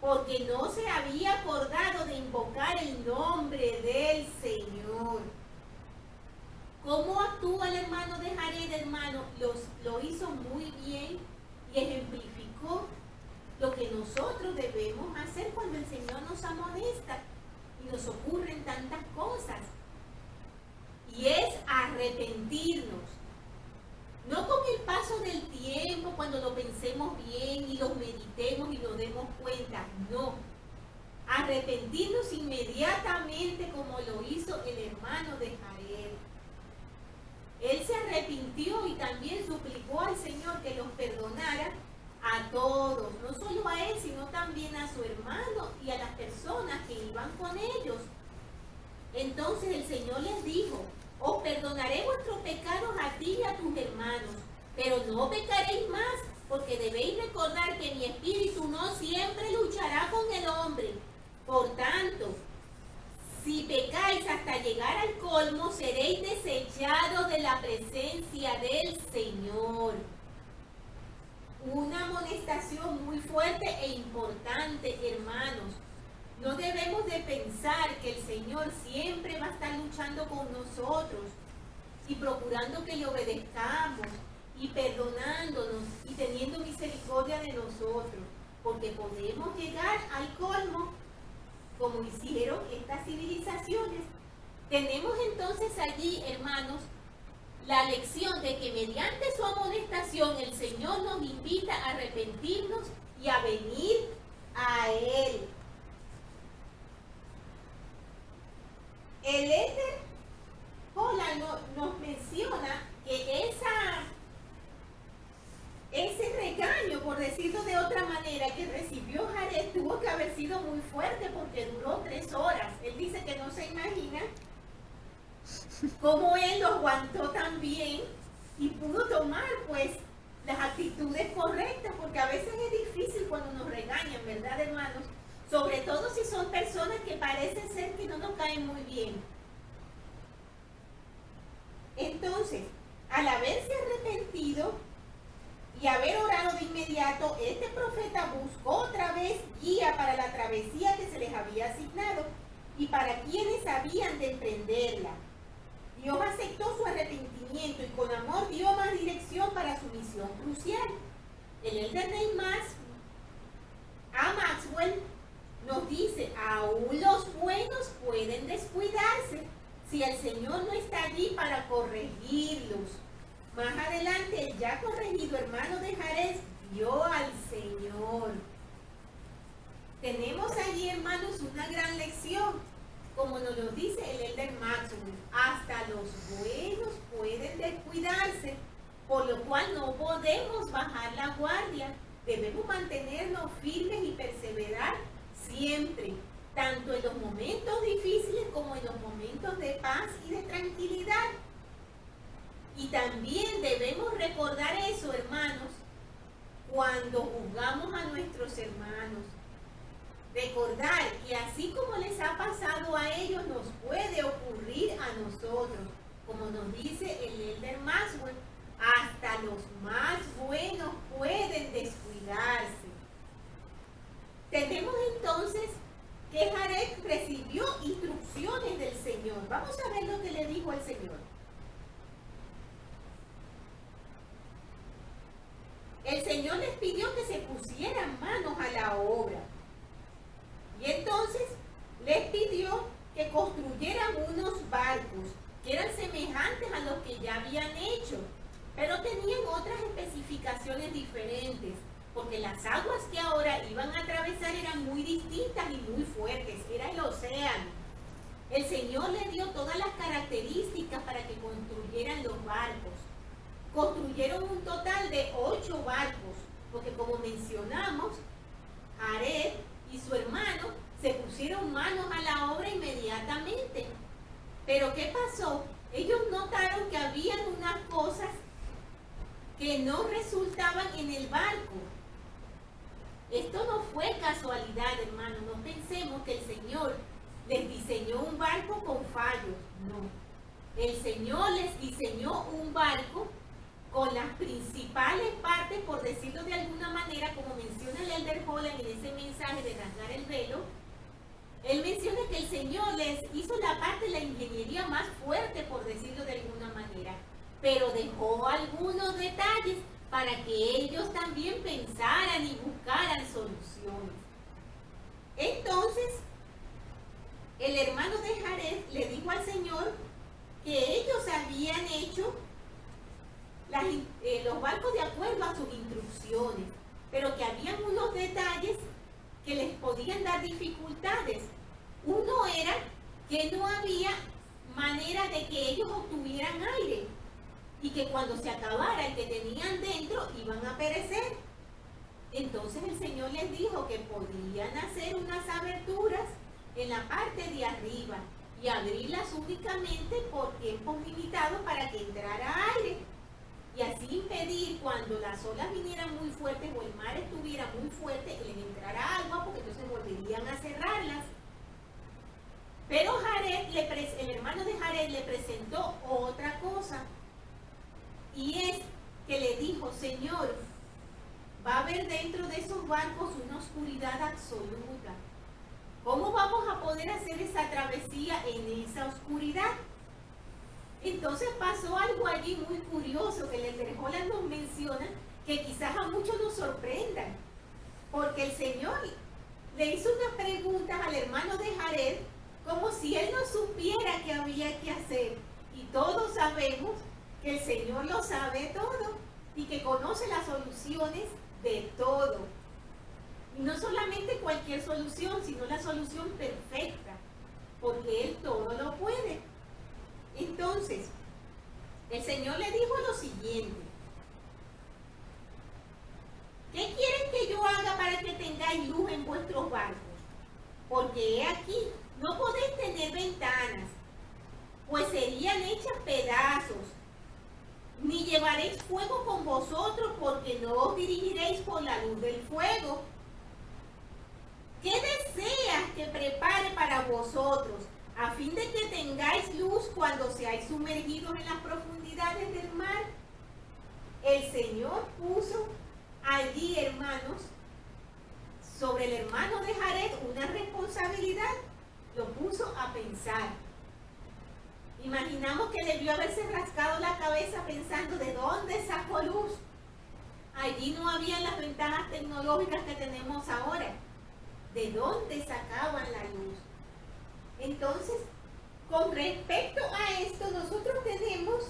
porque no se había acordado de invocar el nombre del Señor. ¿Cómo actúa el hermano de Jared, hermano? Lo hizo muy bien y ejemplificó lo que nosotros debemos hacer cuando el Señor nos amonesta y nos ocurren tantas cosas. Y es arrepentirnos. No con el paso del tiempo, cuando lo pensemos bien y lo meditemos y nos demos cuenta, no. Arrepentirnos inmediatamente como lo hizo el hermano de Jared. Él se arrepintió y también suplicó al Señor que los perdonara a todos, no solo a él, sino también a su hermano y a las personas que iban con ellos. Entonces el Señor les dijo: os perdonaré vuestros pecados a ti y a tus hermanos, pero no pecaréis más, porque debéis recordar que mi espíritu no siempre luchará con el hombre. Por tanto, si pecáis hasta llegar al colmo, seréis desechados de la presencia del Señor. Una amonestación muy fuerte e importante, hermanos. No debemos de pensar que el Señor siempre va a estar luchando con nosotros y procurando que le obedezcamos y perdonándonos y teniendo misericordia de nosotros, porque podemos llegar al colmo como hicieron estas civilizaciones. Tenemos entonces allí, hermanos, la lección de que mediante su amonestación el Señor nos invita a arrepentirnos y a venir a Él. El Éter Holland nos menciona que ese regaño, por decirlo de otra manera, que recibió Jared tuvo que haber sido muy fuerte porque duró 3 horas. Él dice que no se imagina cómo él lo aguantó tan bien y pudo tomar pues las actitudes correctas, porque a veces es difícil cuando nos regañan, ¿verdad, hermanos? Sobre todo si son personas que parecen ser que no nos caen muy bien. Entonces, al haberse arrepentido y haber orado de inmediato, este profeta buscó otra vez guía para la travesía que se les había asignado y para quienes habían de emprenderla. Dios aceptó su arrepentimiento y con amor dio más dirección para su misión crucial. El elder Maxwell nos dice, aún los buenos pueden descuidarse si el Señor no está allí para corregirlos. Más adelante, el ya corregido hermano de Jared vio al Señor. Tenemos allí, hermanos, una gran lección. Como nos lo dice el elder Maxwell, hasta los buenos pueden descuidarse, por lo cual no podemos bajar la guardia. Debemos mantenernos firmes y perseverar siempre, tanto en los momentos difíciles como en los momentos de paz y de tranquilidad. Y también debemos recordar eso, hermanos, cuando juzgamos a nuestros hermanos. Recordar que así como les ha pasado a ellos, nos puede ocurrir a nosotros. Como nos dice el elder Maxwell, hasta los más buenos pueden descuidarse. Tenemos entonces que Jared recibió instrucciones del Señor. Vamos a ver lo que le dijo el Señor. El Señor les pidió que se pusieran manos a la obra. Y entonces les pidió que construyeran unos barcos que eran semejantes a los que ya habían hecho, pero tenían otras especificaciones diferentes, porque las aguas que ahora iban a atravesar eran muy distintas y muy fuertes, era el océano. El Señor le dio todas las características para que construyeran los barcos. Construyeron un total de 8 barcos, porque como mencionamos, Jared y su hermano se pusieron manos a la obra inmediatamente. Pero ¿qué pasó? Ellos notaron que habían unas cosas que no resultaban en el barco. Esto no fue casualidad, hermano. No pensemos que el Señor les diseñó un barco con fallos. No. El Señor les diseñó un barco con las principales partes, por decirlo de alguna manera, como menciona el elder Holland en ese mensaje de rasgar el velo. Él menciona que el Señor les hizo la parte de la ingeniería más fuerte, por decirlo de alguna manera, pero dejó algunos detalles para que ellos también pensaran y buscaran soluciones. Entonces, el hermano de Jared le dijo al Señor que ellos habían hecho los barcos de acuerdo a sus instrucciones, pero que habían unos detalles que les podían dar dificultades. Uno era que no había manera de que ellos obtuvieran aire y que cuando se acabara el que tenían dentro iban a perecer. Entonces el Señor les dijo que podían hacer unas aberturas en la parte de arriba y abrirlas únicamente por tiempos limitados para que entrara aire, y así impedir cuando cuando las olas vinieran muy fuertes o el mar estuviera muy fuerte, les entrara agua porque entonces volverían a cerrarlas. Pero Jared, el hermano de Jared le presentó otra cosa, y es que le dijo: Señor, va a haber dentro de esos barcos una oscuridad absoluta. ¿Cómo vamos a poder hacer esa travesía en esa oscuridad? Entonces pasó algo allí muy curioso que el Holland nos menciona, que quizás a muchos nos sorprendan, porque el Señor le hizo unas preguntas al hermano de Jared como si él no supiera qué había que hacer. Y todos sabemos que el Señor lo sabe todo y que conoce las soluciones de todo. Y no solamente cualquier solución, sino la solución perfecta, porque Él todo lo puede. Entonces, el Señor le dijo lo siguiente: ¿qué quieren que yo haga para que tengáis luz en vuestros barcos? Porque he aquí, no podéis tener ventanas, pues serían hechas pedazos, ni llevaréis fuego con vosotros, porque no os dirigiréis por la luz del fuego. ¿Qué deseas que prepare para vosotros, a fin de que tengáis luz cuando seáis sumergidos en las profundidades del mar? El Señor puso allí, hermanos, sobre el hermano de Jared una responsabilidad, lo puso a pensar. Imaginamos que debió haberse rascado la cabeza pensando: ¿de dónde sacó luz? Allí no había las ventajas tecnológicas que tenemos ahora. ¿De dónde sacaban la luz? Entonces, con respecto a esto, nosotros tenemos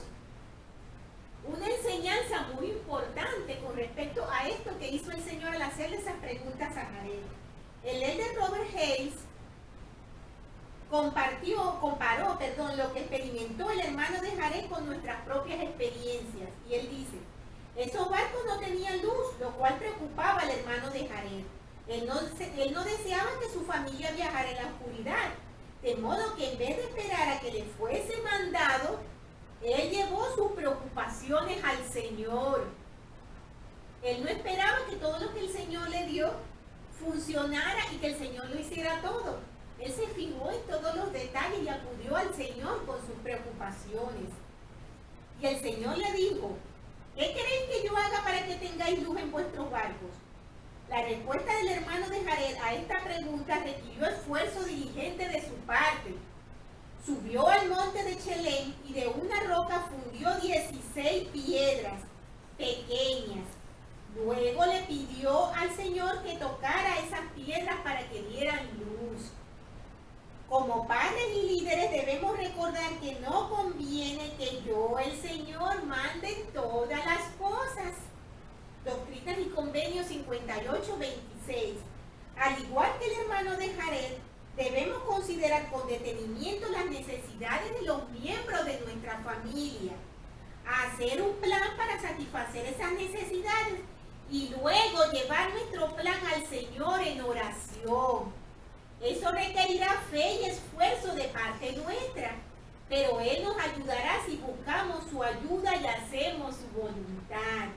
una enseñanza muy importante con respecto a esto que hizo el Señor al hacerle esas preguntas a Jared. El elder Robert Hayes comparó lo que experimentó el hermano de Jared con nuestras propias experiencias. Y él dice: esos barcos no tenían luz, lo cual preocupaba al hermano de Jared. Él no deseaba que su familia viajara en la oscuridad, de modo que en vez de esperar a que le fuese mandado, él llevó sus preocupaciones al Señor. Él no esperaba que todo lo que el Señor le dio funcionara y que el Señor lo hiciera todo. Él se fijó en todos los detalles y acudió al Señor con sus preocupaciones. Y el Señor le dijo: ¿qué queréis que yo haga para que tengáis luz en vuestros barcos? La respuesta del hermano de Jared a esta pregunta requirió esfuerzo diligente de su parte. Subió al monte de Chelem y de una roca fundió 16 piedras pequeñas. Luego le pidió al Señor que tocara esas piedras para que dieran luz. Como padres y líderes debemos recordar que no conviene que yo, el Señor, mande todas las cosas. Doctrinas y Convenios 58:26. Al igual que el hermano de Jared, debemos considerar con detenimiento las necesidades de los miembros de nuestra familia, hacer un plan para satisfacer esas necesidades y luego llevar nuestro plan al Señor en oración. Eso requerirá fe y esfuerzo de parte nuestra, pero Él nos ayudará si buscamos su ayuda y hacemos su voluntad.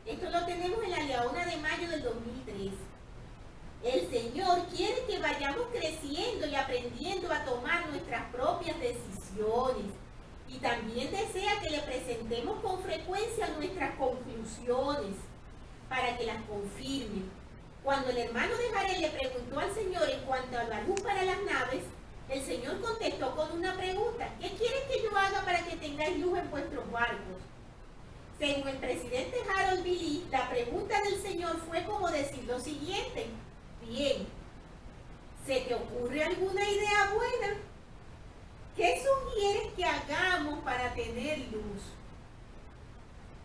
Esto lo tenemos en la Leona de Mayo del 2003. El Señor quiere que vayamos creciendo y aprendiendo a tomar nuestras propias decisiones. Y también desea que le presentemos con frecuencia nuestras conclusiones para que las confirme. Cuando el hermano de Jared le preguntó al Señor en cuanto a la luz para las naves, el Señor contestó con una pregunta: ¿qué quieres que yo haga para que tengáis luz en vuestros barcos? Según el presidente Harold B. Lee, la pregunta del Señor fue como decir lo siguiente: bien, ¿se te ocurre alguna idea buena? ¿Qué sugieres que hagamos para tener luz?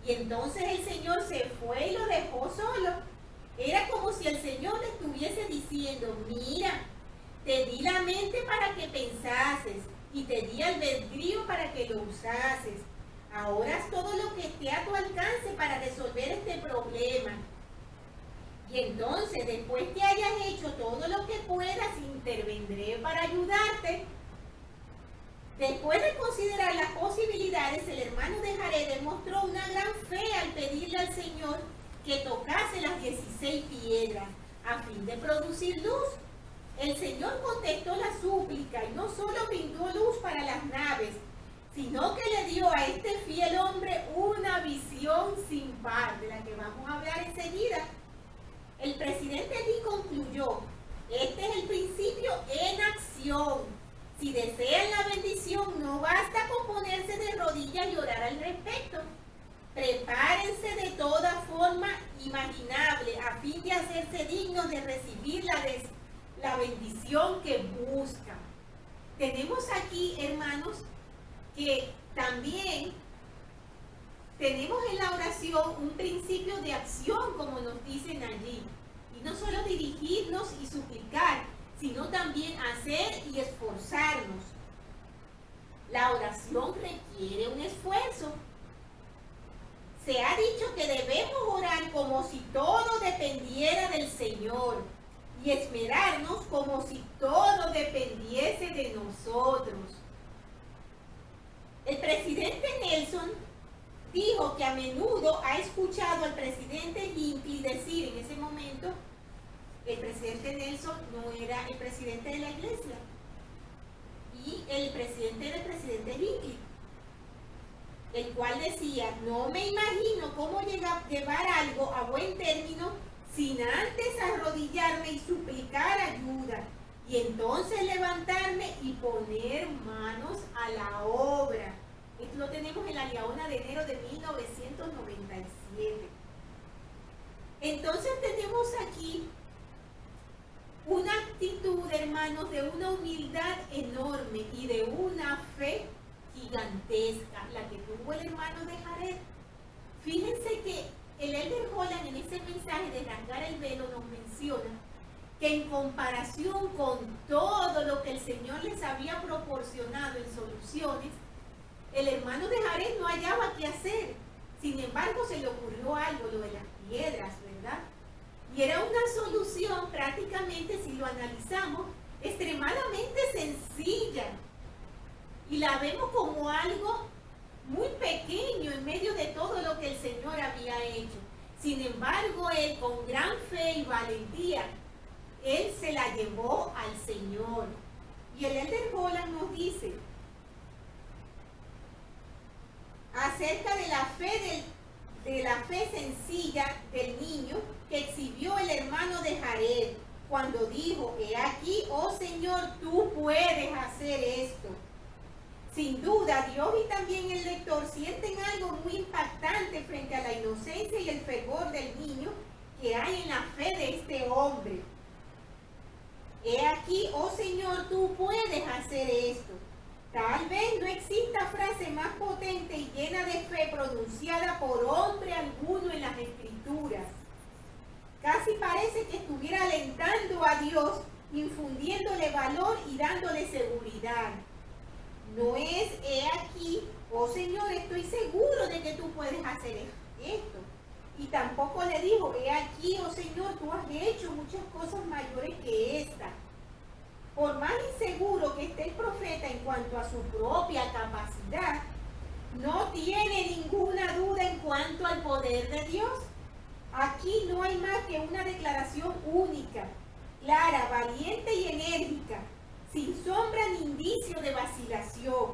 Y entonces el Señor se fue y lo dejó solo. Era como si el Señor le estuviese diciendo: mira, te di la mente para que pensases y te di albedrío para que lo usases. Ahora haz todo lo que esté a tu alcance para resolver este problema. Y entonces, después que hayas hecho todo lo que puedas, intervendré para ayudarte. Después de considerar las posibilidades, el hermano de Jared demostró una gran fe al pedirle al al Señor que tocase las 16 piedras a fin de producir luz. El Señor contestó la súplica y no solo brindó luz para las naves, sino que le dio a este fiel hombre una visión sin par, de la que vamos a hablar enseguida. El presidente Lee concluyó: este es el principio en acción. Si desean la bendición, no basta con ponerse de rodillas y orar al respecto. Prepárense de toda forma imaginable a fin de hacerse dignos de recibir la bendición que buscan. Tenemos aquí, hermanos, que también tenemos en la oración un principio de acción, como nos dicen allí. Y no solo dirigirnos y suplicar, sino también hacer y esforzarnos. La oración requiere un esfuerzo. Se ha dicho que debemos orar como si todo dependiera del Señor y esmerarnos como si todo dependiese de nosotros. El presidente Nelson dijo que a menudo ha escuchado al presidente Hinckley decir en ese momento, el presidente Nelson no era el presidente de la iglesia, y el presidente era el presidente Hinckley, el cual decía: no me imagino cómo llevar algo a buen término sin antes arrodillarme y suplicar ayuda, y entonces levantarme y poner manos a la obra. Esto lo tenemos en la Liaona de enero de 1997. Entonces tenemos aquí una actitud, hermanos, de una humildad enorme y de una fe gigantesca, la que tuvo el hermano de Jared. Fíjense que el Elder Holland en ese mensaje de rasgar el velo nos menciona que en comparación con todo lo que el Señor les había proporcionado en soluciones, el hermano de Jared no hallaba qué hacer. Sin embargo, se le ocurrió algo, lo de las piedras, ¿verdad? Y era una solución prácticamente, si lo analizamos, extremadamente sencilla. Y la vemos como algo muy pequeño en medio de todo lo que el Señor había hecho. Sin embargo, él con gran fe y valentía, él se la llevó al Señor. Y el Elder Holland nos dice acerca de la fe sencilla del niño que exhibió el hermano de Jared cuando dijo: he aquí, oh Señor, tú puedes hacer esto. Sin duda, Dios y también el lector sienten algo muy impactante frente a la inocencia y el fervor del niño que hay en la fe de este hombre. He aquí, oh Señor, tú puedes hacer esto. Tal vez no exista frase más potente y llena de fe pronunciada por hombre alguno en las Escrituras. Casi parece que estuviera alentando a Dios, infundiéndole valor y dándole seguridad. No es: he aquí, oh Señor, estoy seguro de que tú puedes hacer esto. Y tampoco le dijo: he aquí, oh Señor, tú has hecho muchas cosas mayores que esta. Por más inseguro que esté el profeta en cuanto a su propia capacidad, no tiene ninguna duda en cuanto al poder de Dios. Aquí no hay más que una declaración única, clara, valiente y enérgica, sin sombra ni indicio de vacilación.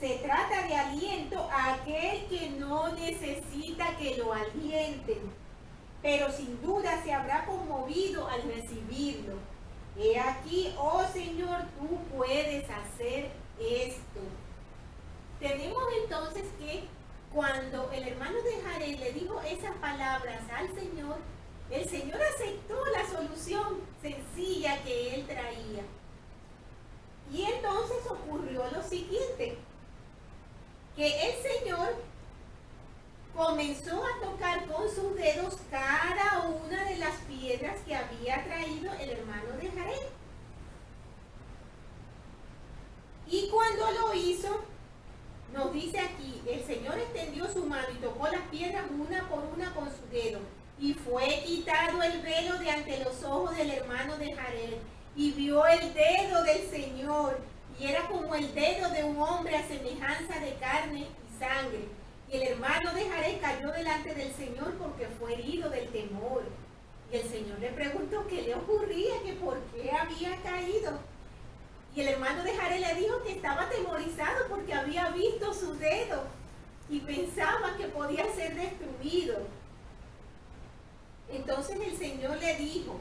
Se trata de aliento a aquel que no necesita que lo alienten, pero sin duda se habrá conmovido al recibirlo. He aquí, oh Señor, tú puedes hacer esto. Tenemos entonces que cuando el hermano de Jared le dijo esas palabras al Señor, el Señor aceptó la solución sencilla que él traía. Y entonces ocurrió lo siguiente, que el Señor comenzó a tocar con sus dedos cada una de las piedras que había traído el hermano de Jared. Y cuando lo hizo, nos dice aquí, el Señor extendió su mano y tocó las piedras una por una con su dedo. Y fue quitado el velo de ante los ojos del hermano de Jared. Y vio el dedo del Señor. Y era como el dedo de un hombre a semejanza de carne y sangre. Y el hermano de Jared cayó delante del Señor porque fue herido del temor. Y el Señor le preguntó qué le ocurría, que por qué había caído. Y el hermano de Jared le dijo que estaba atemorizado porque había visto su dedo y pensaba que podía ser destruido. Entonces el Señor le dijo: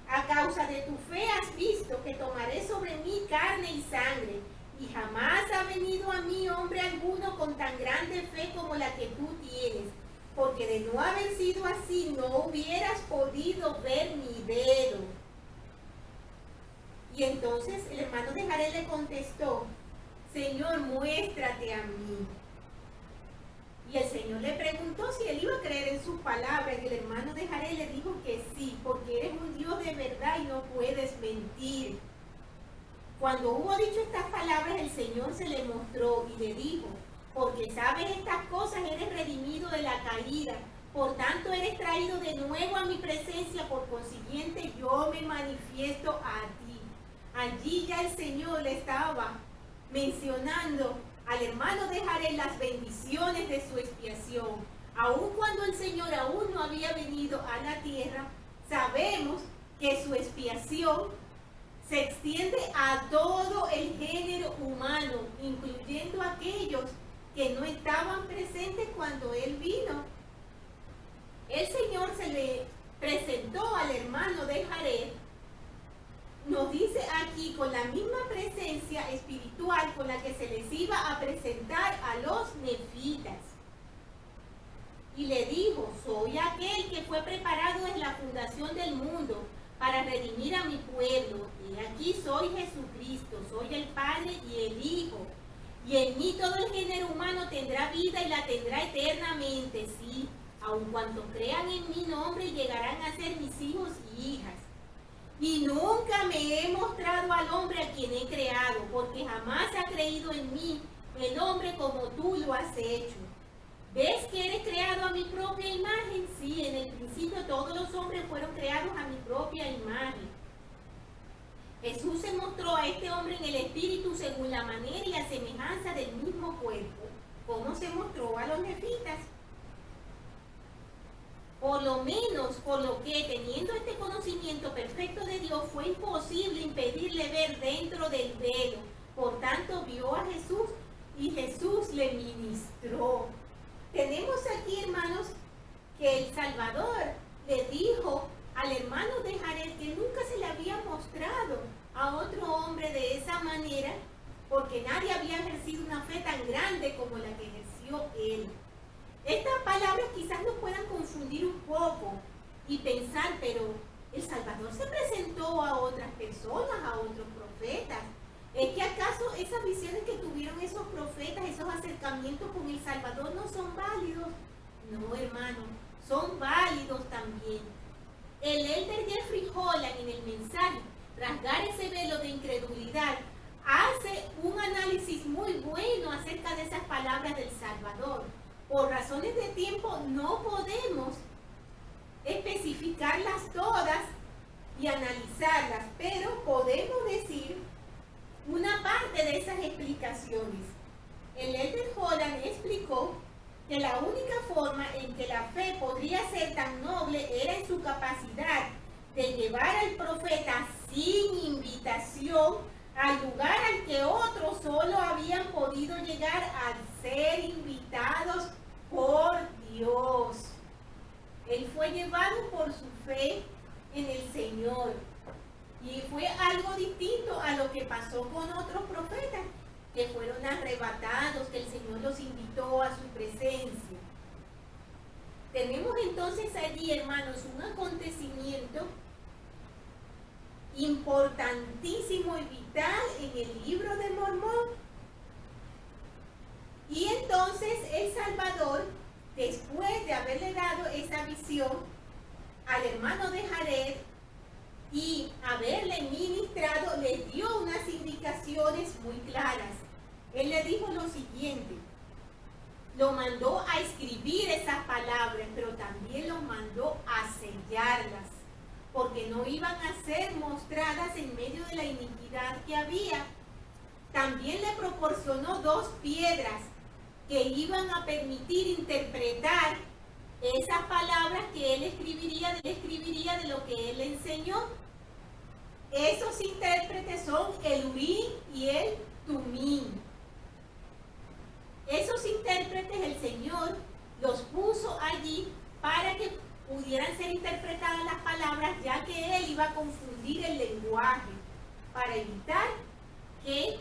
a causa de tu fe has visto que tomaré sobre mí carne y sangre, y jamás ha venido a mí hombre alguno con tan grande fe como la que tú tienes, porque de no haber sido así no hubieras podido ver mi dedo. Y entonces el hermano de Jared le contestó: Señor, muéstrate a mí. Y el Señor le preguntó si él iba a creer en sus palabras, y el hermano de Jared le dijo que sí, porque eres un Dios de verdad y no puedes mentir. Cuando hubo dicho estas palabras, el Señor se le mostró y le dijo: porque sabes estas cosas, eres redimido de la caída, por tanto eres traído de nuevo a mi presencia, por consiguiente yo me manifiesto a ti. Allí ya el Señor le estaba mencionando al hermano de Jared las bendiciones de su expiación. Aun cuando el Señor aún no había venido a la tierra, sabemos que su expiación se extiende a todo el género humano, incluyendo a aquellos que no estaban presentes cuando Él vino. El Señor se le presentó al hermano de Jared, nos dice aquí, con la misma presencia espiritual con la que se les iba a presentar a los nefitas. Y le dijo: soy aquel que fue preparado desde la fundación del mundo para redimir a mi pueblo. Y aquí soy Jesucristo, soy el Padre y el Hijo. Y en mí todo el género humano tendrá vida y la tendrá eternamente, sí. Aun cuanto crean en mi nombre llegarán a ser mis hijos y hijas. Y nunca me he mostrado al hombre a quien he creado, porque jamás ha creído en mí el hombre como tú lo has hecho. ¿Ves que eres creado a mi propia imagen? Sí, en el principio todos los hombres fueron creados a mi propia imagen. Jesús se mostró a este hombre en el espíritu según la manera y la semejanza del mismo cuerpo, como se mostró a los nefitas. Por lo menos, por lo que, teniendo este conocimiento perfecto de Dios, fue imposible impedirle ver dentro del velo. Por tanto, vio a Jesús y Jesús le ministró. Tenemos aquí, hermanos, que el Salvador le dijo al hermano de Jared que nunca se le había mostrado a otro hombre de esa manera, porque nadie había ejercido una fe tan grande como la que ejerció él. Estas palabras quizás nos puedan confundir un poco y pensar, pero el Salvador se presentó a otras personas, a otros profetas. ¿Es que acaso esas visiones que tuvieron esos profetas, esos acercamientos con el Salvador no son válidos? No, hermano, son válidos también. El elder Jeffrey Holland, en el mensaje Rasgar ese velo de incredulidad, hace un análisis muy bueno acerca de esas palabras del Salvador. Por razones de tiempo no podemos especificarlas todas y analizarlas, pero podemos decir una parte de esas explicaciones. El elder Holland explicó que la única forma en que la fe podría ser tan noble era en su capacidad de llevar al profeta sin invitación al lugar al que otros solo habían podido llegar al ser invitados por Dios. Él fue llevado por su fe en el Señor. Y fue algo distinto a lo que pasó con otros profetas, que fueron arrebatados, que el Señor los invitó a su presencia. Tenemos entonces allí, hermanos, un acontecimiento importantísimo y vital en el libro de Mormón. Y entonces el Salvador, después de haberle dado esa visión al hermano de Jared y haberle ministrado, le dio unas indicaciones muy claras. Él le dijo lo siguiente: lo mandó a escribir esas palabras, pero también lo mandó a sellarlas, porque no iban a ser mostradas en medio de la iniquidad que había. También le proporcionó 2 piedras que iban a permitir interpretar esas palabras que él escribiría de lo que él enseñó. Esos intérpretes son el Urim y el Tumim. Esos intérpretes el Señor los puso allí para que pudieran ser interpretadas las palabras, ya que él iba a confundir el lenguaje, para evitar que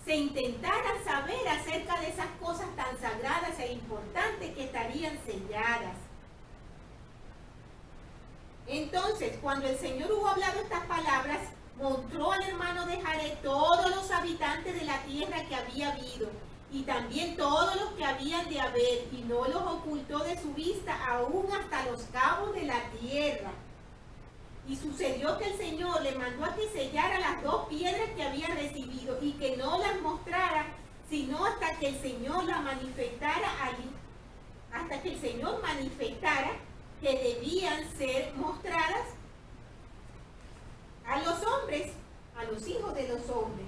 se intentara saber acerca de esas cosas tan sagradas e importantes que estarían selladas. Entonces, cuando el Señor hubo hablado estas palabras, mostró al hermano de Jared todos los habitantes de la tierra que había habido, y también todos los que habían de haber, y no los ocultó de su vista, aún hasta los cabos de la tierra. Y sucedió que el Señor le mandó a que sellara las 2 piedras que había recibido, y que no las mostrara, sino hasta que el Señor las manifestara allí, hasta que el Señor manifestara que debían ser mostradas a los hombres, a los hijos de los hombres.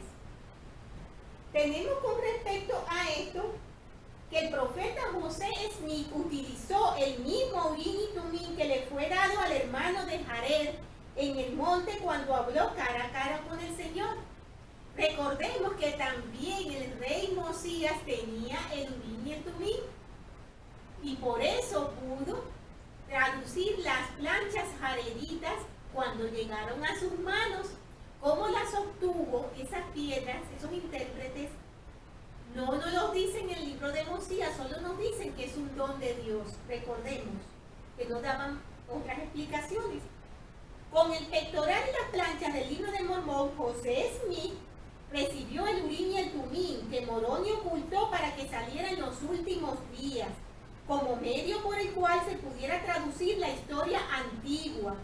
Tenemos con respecto a esto que el profeta José Smith utilizó el mismo Urim y Tumim que le fue dado al hermano de Jared en el monte cuando habló cara a cara con el Señor. Recordemos que también el rey Mosías tenía el Urim y el Tumim, y por eso pudo traducir las planchas jareditas cuando llegaron a sus manos. ¿Cómo las obtuvo esas piedras, esos intérpretes? No nos lo dicen en el libro de Mosías, solo nos dicen que es un don de Dios. Recordemos que no daban otras explicaciones. Con el pectoral y las planchas del libro de Mormón, José Smith recibió el Urim y el Tumim que Moroni ocultó para que saliera en los últimos días, como medio por el cual se pudiera traducir la historia antigua,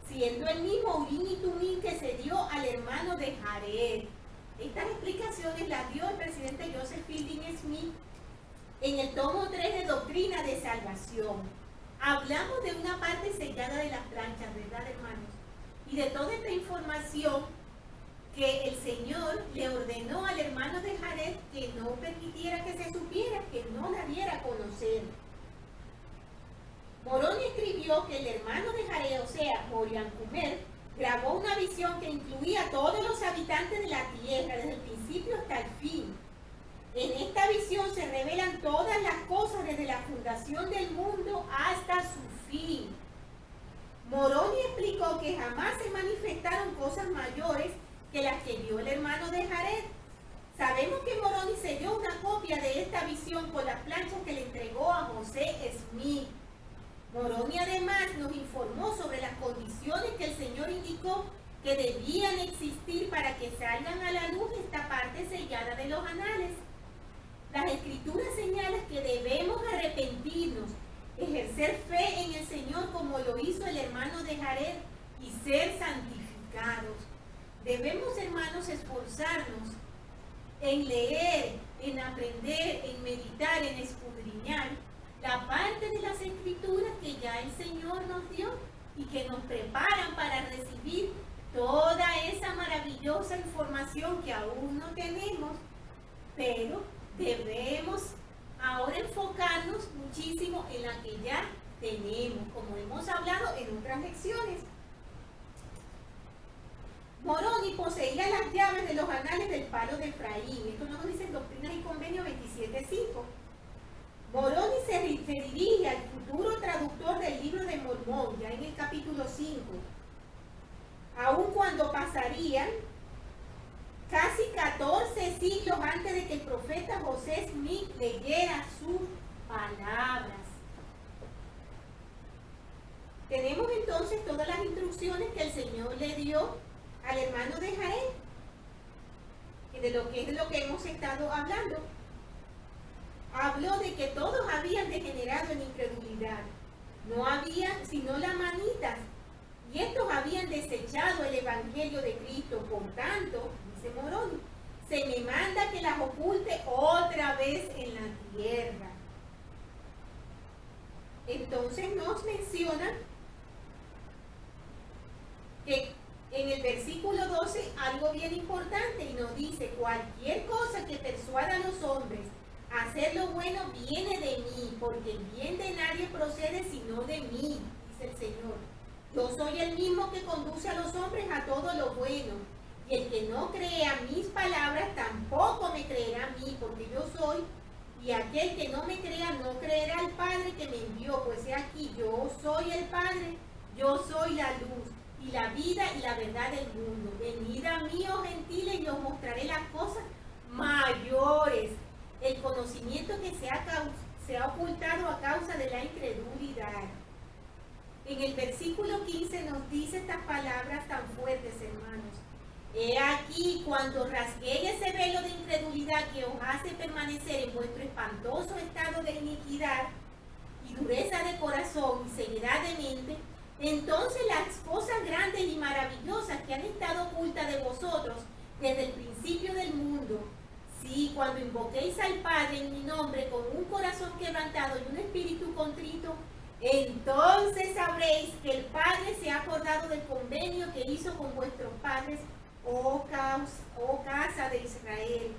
siendo el mismo Urim y Tumim que se dio al hermano de Jared. Estas explicaciones las dio el presidente Joseph Fielding Smith en el tomo 3 de Doctrina de Salvación. Hablamos de una parte sellada de las planchas, ¿verdad, hermanos? Y de toda esta información que el Señor le ordenó al hermano de Jared que no permitiera que se supiera, que no la diera a conocer. Moroni escribió que el hermano de Jared, o sea, Morian Kumer, grabó una visión que incluía a todos los habitantes de la tierra, desde el principio hasta el fin. En esta visión se revelan todas las cosas desde la fundación del mundo hasta su fin. Moroni explicó que jamás se manifestaron cosas mayores que las que vio el hermano de Jared. Sabemos que Moroni selló una copia de esta visión con las planchas que le entregó a José Smith. Moroni además nos informó sobre las condiciones que el Señor indicó que debían existir para que salgan a la luz esta parte sellada de los anales. Las Escrituras señalan que debemos arrepentirnos, ejercer fe en el Señor como lo hizo el hermano de Jared y ser santificados. Debemos, hermanos, esforzarnos en leer, en aprender, en meditar, en escudriñar la parte de las Escrituras que ya el Señor nos dio y que nos preparan para recibir toda esa maravillosa información que aún no tenemos, pero debemos ahora enfocarnos muchísimo en la que ya tenemos, como hemos hablado en otras lecciones. Moroni poseía las llaves de los anales del palo de Efraín. Esto nos dice en Doctrinas y Convenios 27.5. Moroni se dirige al futuro traductor del libro de Mormón, ya en el capítulo 5, aun cuando pasarían casi 14 siglos antes de que el profeta José Smith leyera sus palabras. Tenemos entonces todas las instrucciones que el Señor le dio al hermano de Jared, de lo que es de lo que hemos estado hablando. Habló de que todos habían degenerado en incredulidad, no había sino lamanitas, y estos habían desechado el evangelio de Cristo. Por tanto, dice Moroni, se me manda que las oculte otra vez en la tierra. Entonces nos menciona que en el versículo 12 algo bien importante, y nos dice: cualquier cosa que persuada a los hombres a hacer hacer lo bueno viene de mí, porque el bien de nadie procede sino de mí, dice el Señor. Yo soy el mismo que conduce a los hombres a todo lo bueno, y el que no cree a mis palabras tampoco me creerá a mí, porque yo soy, y aquel que no me crea no creerá al Padre que me envió, pues he aquí, yo soy el Padre, yo soy la luz, y la vida y la verdad del mundo. Venid a mí, oh gentiles, y os mostraré las cosas mayores, el conocimiento que se ha ocultado a causa de la incredulidad. En el versículo 15 nos dice estas palabras tan fuertes, hermanos. He aquí, cuando rasguéis ese velo de incredulidad que os hace permanecer en vuestro espantoso estado de iniquidad y dureza de corazón y ceguedad de mente, entonces las cosas grandes y maravillosas que han estado ocultas de vosotros desde el principio del mundo, sí, cuando invoquéis al Padre en mi nombre con un corazón quebrantado y un espíritu contrito, entonces sabréis que el Padre se ha acordado del convenio que hizo con vuestros padres, oh casa de Israel.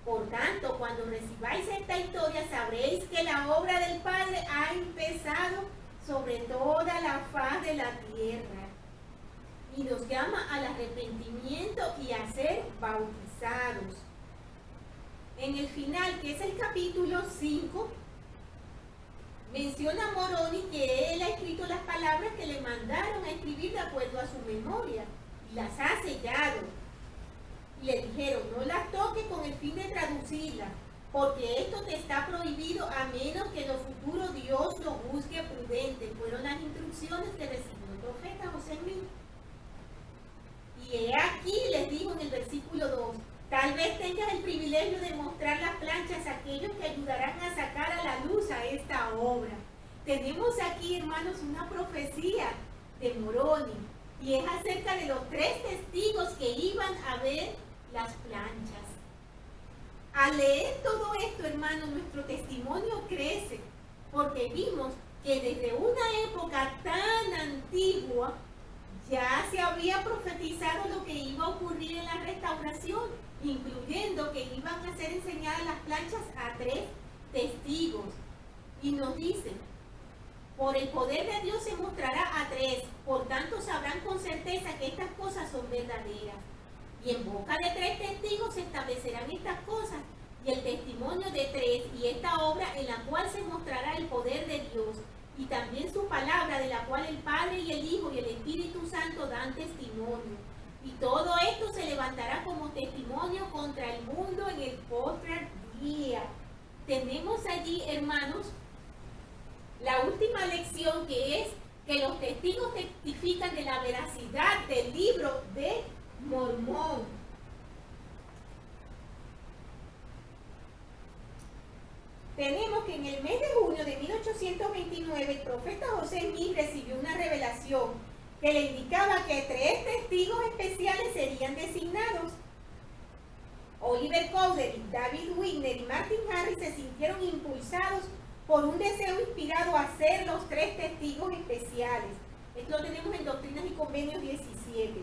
Por tanto, cuando recibáis esta historia, sabréis que la obra del Padre ha empezado sobre toda la faz de la tierra, y nos llama al arrepentimiento y a ser bautizados. En el final, que es el capítulo 5, menciona a Moroni que él ha escrito las palabras que le mandaron a escribir de acuerdo a su memoria, y las ha sellado. Y le dijeron, no las toques con el fin de traducirlas, porque esto te está prohibido a menos que en lo futuro Dios lo juzgue prudente. Fueron las instrucciones que recibió el profeta José Smith. Y he aquí, les dijo en el versículo 2, tal vez tengas el privilegio de mostrar las planchas a aquellos que ayudarán a sacar a la luz a esta obra. Tenemos aquí, hermanos, una profecía de Moroni, y es acerca de los 3 testigos que iban a ver las planchas. Al leer todo esto, hermanos, nuestro testimonio crece, porque vimos que desde una época tan antigua ya se había profetizado lo que iba a ocurrir en la restauración, incluyendo que iban a ser enseñadas las planchas a 3 testigos. Y nos dice, por el poder de Dios se mostrará a 3, por tanto sabrán con certeza que estas cosas son verdaderas. Y en boca de 3 testigos se establecerán estas cosas, y el testimonio de 3, y esta obra en la cual se mostrará el poder de Dios, y también su palabra, de la cual el Padre y el Hijo y el Espíritu Santo dan testimonio. Y todo esto se levantará como testimonio contra el mundo en el postrer día. Tenemos allí, hermanos, la última lección, que es que los testigos testifican de la veracidad del libro de Mormón. Tenemos que en el mes de junio de 1829 el profeta José Smith recibió una revelación que le indicaba que 3 testigos especiales serían designados. Oliver Cowdery, David Wigner y Martin Harris se sintieron impulsados por un deseo inspirado a ser los 3 testigos especiales. Esto lo tenemos en Doctrinas y Convenios 17,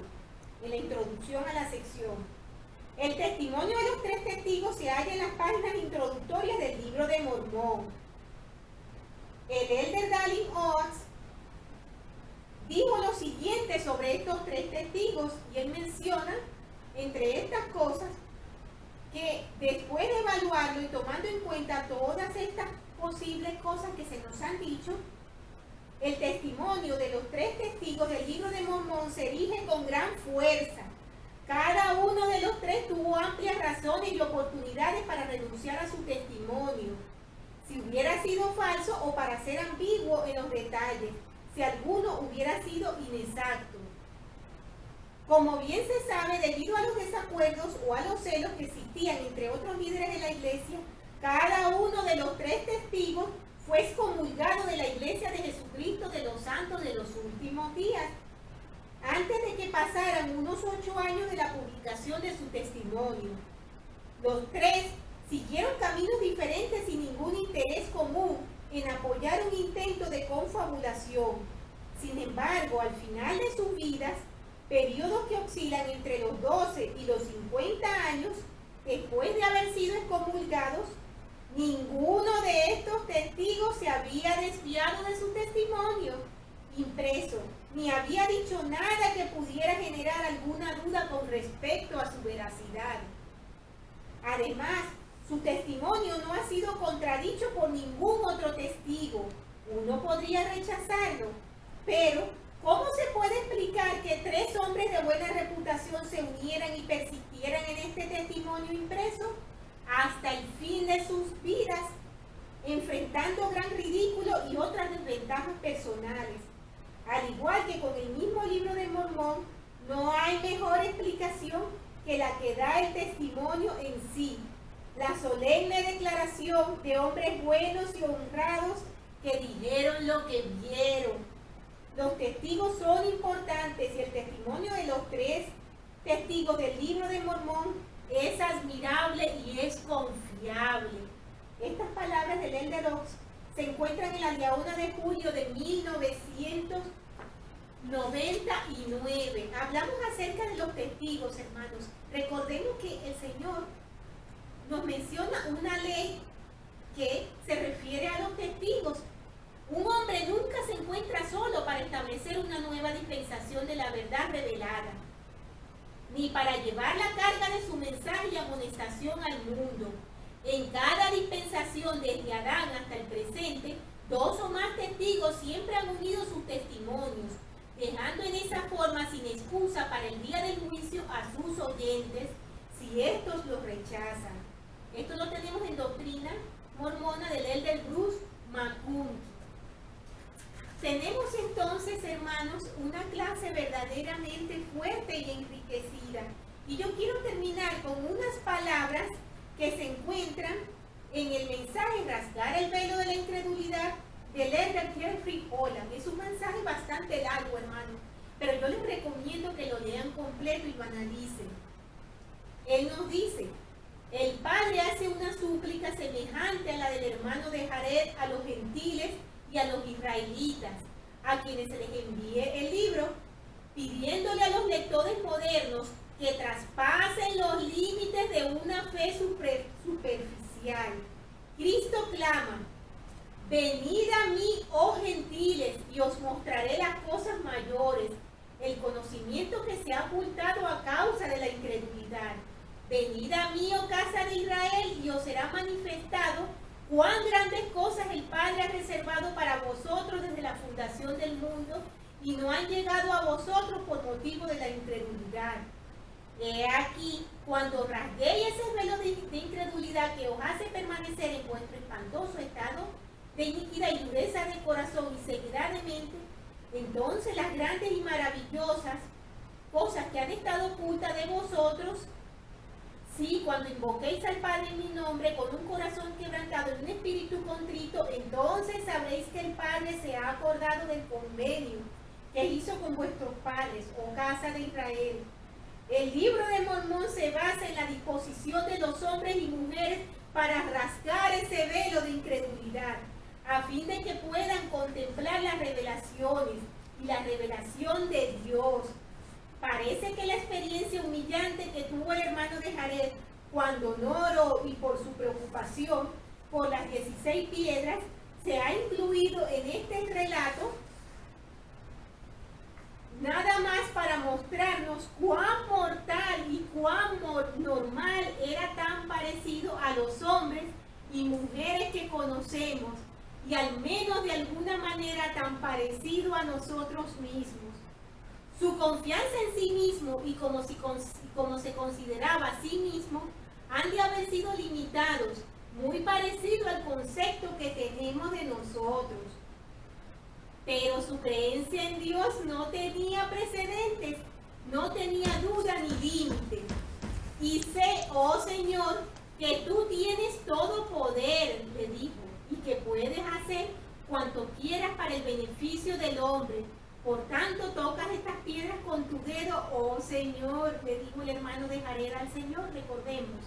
en la introducción a la sección. El testimonio de los 3 testigos se halla en las páginas introductorias del libro de Mormón. El elder Dallin Oaks dijo lo siguiente sobre estos 3 testigos, y él menciona, entre estas cosas, que después de evaluarlo y tomando en cuenta todas estas posibles cosas que se nos han dicho, el testimonio de los 3 testigos del libro de Mormón se erige con gran fuerza. Cada uno de los 3 tuvo amplias razones y oportunidades para renunciar a su testimonio, si hubiera sido falso o para ser ambiguo en los detalles, si alguno hubiera sido inexacto. Como bien se sabe, debido a los desacuerdos o a los celos que existían entre otros líderes de la iglesia, cada uno de los 3 testigos fue excomulgado de la iglesia de Jesucristo de los Santos de los Últimos Días, antes de que pasaran unos 8 años de la publicación de su testimonio. Los 3 siguieron caminos diferentes sin ningún interés común en apoyar un intento de confabulación. Sin embargo, al final de sus vidas, periodos que oscilan entre los 12 y los 50 años, después de haber sido excomulgados, Ninguno de estos testigos se había desviado de su testimonio impreso, ni había dicho nada que pudiera generar alguna duda con respecto a su veracidad. Además, su testimonio no ha sido contradicho por ningún otro testigo. Uno podría rechazarlo, pero ¿cómo se puede explicar que 3 hombres de buena reputación se unieran y persistieran en este testimonio impreso hasta el fin de sus vidas, enfrentando gran ridículo y otras desventajas personales? Al igual que con el mismo libro de Mormón, no hay mejor explicación que la que da el testimonio en sí, la solemne declaración de hombres buenos y honrados que dijeron lo que vieron. Los testigos son importantes y el testimonio de los 3 testigos del libro de Mormón es admirable y es confiable. Estas palabras del Elder Oaks se encuentran en la Diaona de julio de 1999. Hablamos acerca de los testigos, hermanos. Recordemos que el Señor nos menciona una ley que se refiere a los testigos. Un hombre nunca se encuentra solo para establecer una nueva dispensación de la verdad revelada, ni para llevar la carga de su mensaje y amonestación al mundo. En cada dispensación, desde Adán hasta el presente, 2 o más testigos siempre han unido sus testimonios, dejando en esa forma sin excusa para el día del juicio a sus oyentes, si estos lo rechazan. Esto lo tenemos en Doctrina Mormona del Elder Bruce McConkie. Tenemos entonces, hermanos, una clase verdaderamente fuerte y enriquecida. Y yo quiero terminar con unas palabras que se encuentran en el mensaje Rasgar el velo de la incredulidad del Elder Jeffrey Holland. Es un mensaje bastante largo, hermano, pero yo les recomiendo que lo lean completo y lo analicen. Él nos dice: el Padre hace una súplica semejante a la del hermano de Jared a los gentiles y a los israelitas, a quienes se les envíe el libro, pidiéndole a los lectores modernos que traspasen los límites de una fe superficial. Cristo clama: venid a mí, oh gentiles, y os mostraré las cosas mayores, el conocimiento que se ha ocultado a causa de la incredulidad. Venid a mí, oh casa de Israel, y os será manifestado cuán grandes cosas el Padre ha reservado para vosotros desde la fundación del mundo, y no han llegado a vosotros por motivo de la incredulidad. He aquí, cuando rasguéis ese velo de incredulidad que os hace permanecer en vuestro espantoso estado de iniquidad y dureza de corazón y ceguedad de mente, entonces las grandes y maravillosas cosas que han estado ocultas de vosotros, sí, cuando invoquéis al Padre en mi nombre con un corazón quebrantado y un espíritu contrito, entonces sabréis que el Padre se ha acordado del convenio que hizo con vuestros padres, oh casa de Israel. El libro de Mormón se basa en la disposición de los hombres y mujeres para rasgar ese velo de incredulidad, a fin de que puedan contemplar las revelaciones y la revelación de Dios. Parece que la experiencia humillante que tuvo el hermano de Jared cuando no oró y por su preocupación por las 16 piedras se ha incluido en este relato nada más para mostrarnos cuán mortal y cuán normal era tan parecido a los hombres y mujeres que conocemos, y al menos de alguna manera tan parecido a nosotros mismos. Su confianza en sí mismo y como se consideraba a sí mismo han de haber sido limitados, muy parecido al concepto que tenemos de nosotros. Pero su creencia en Dios no tenía precedentes, no tenía duda ni límite. Y sé, oh Señor, que tú tienes todo poder, le dijo, y que puedes hacer cuanto quieras para el beneficio del hombre. Por tanto, tocas estas piedras con tu dedo, oh Señor, le dijo el hermano de Jared al Señor, recordemos.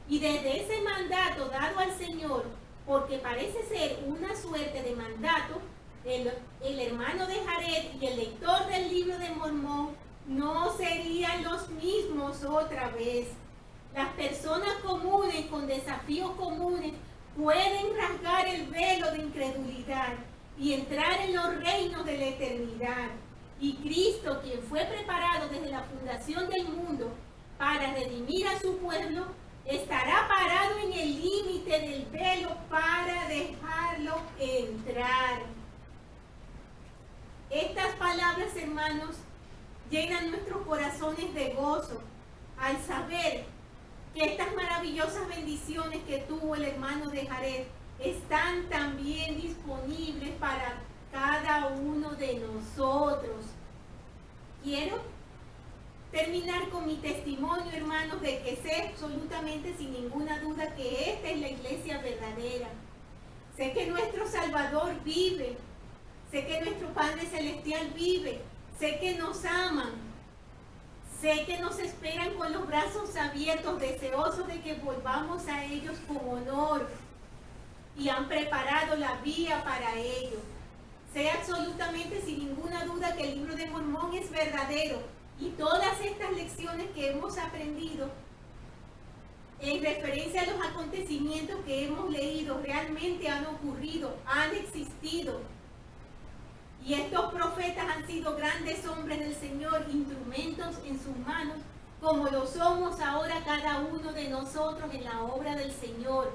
Y desde ese mandato dado al Señor, porque parece ser una suerte de mandato, el hermano de Jared y el lector del libro de Mormón no serían los mismos otra vez. Las personas comunes con desafíos comunes pueden rasgar el velo de incredulidad y entrar en los reinos de la eternidad. Y Cristo, quien fue preparado desde la fundación del mundo para redimir a su pueblo, estará parado en el límite del velo para dejarlo entrar. Estas palabras, hermanos, llenan nuestros corazones de gozo al saber que estas maravillosas bendiciones que tuvo el hermano de Jared están también disponibles para cada uno de nosotros. Quiero terminar con mi testimonio, hermanos, de que sé absolutamente sin ninguna duda que esta es la iglesia verdadera. Sé que nuestro Salvador vive, sé que nuestro Padre Celestial vive, sé que nos aman, sé que nos esperan con los brazos abiertos, deseosos de que volvamos a ellos con honor, y han preparado la vía para ello. Sé absolutamente sin ninguna duda que el libro de Mormón es verdadero, y todas estas lecciones que hemos aprendido en referencia a los acontecimientos que hemos leído realmente han ocurrido, han existido. Y estos profetas han sido grandes hombres del Señor, instrumentos en sus manos, como lo somos ahora cada uno de nosotros en la obra del Señor.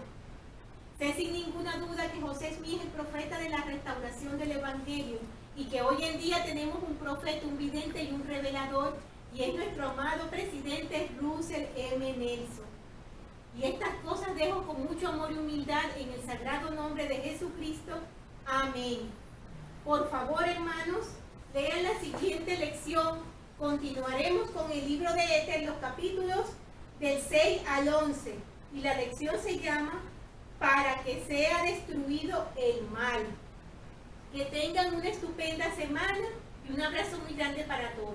Sé sin ninguna duda que José Smith es el profeta de la restauración del Evangelio, y que hoy en día tenemos un profeta, un vidente y un revelador, y es nuestro amado presidente Russell M. Nelson. Y estas cosas dejo con mucho amor y humildad en el sagrado nombre de Jesucristo. Amén. Por favor, hermanos, lean la siguiente lección. Continuaremos con el libro de Éter, los capítulos del 6 al 11. Y la lección se llama Para que sea destruido el mal. Que tengan una estupenda semana y un abrazo muy grande para todos.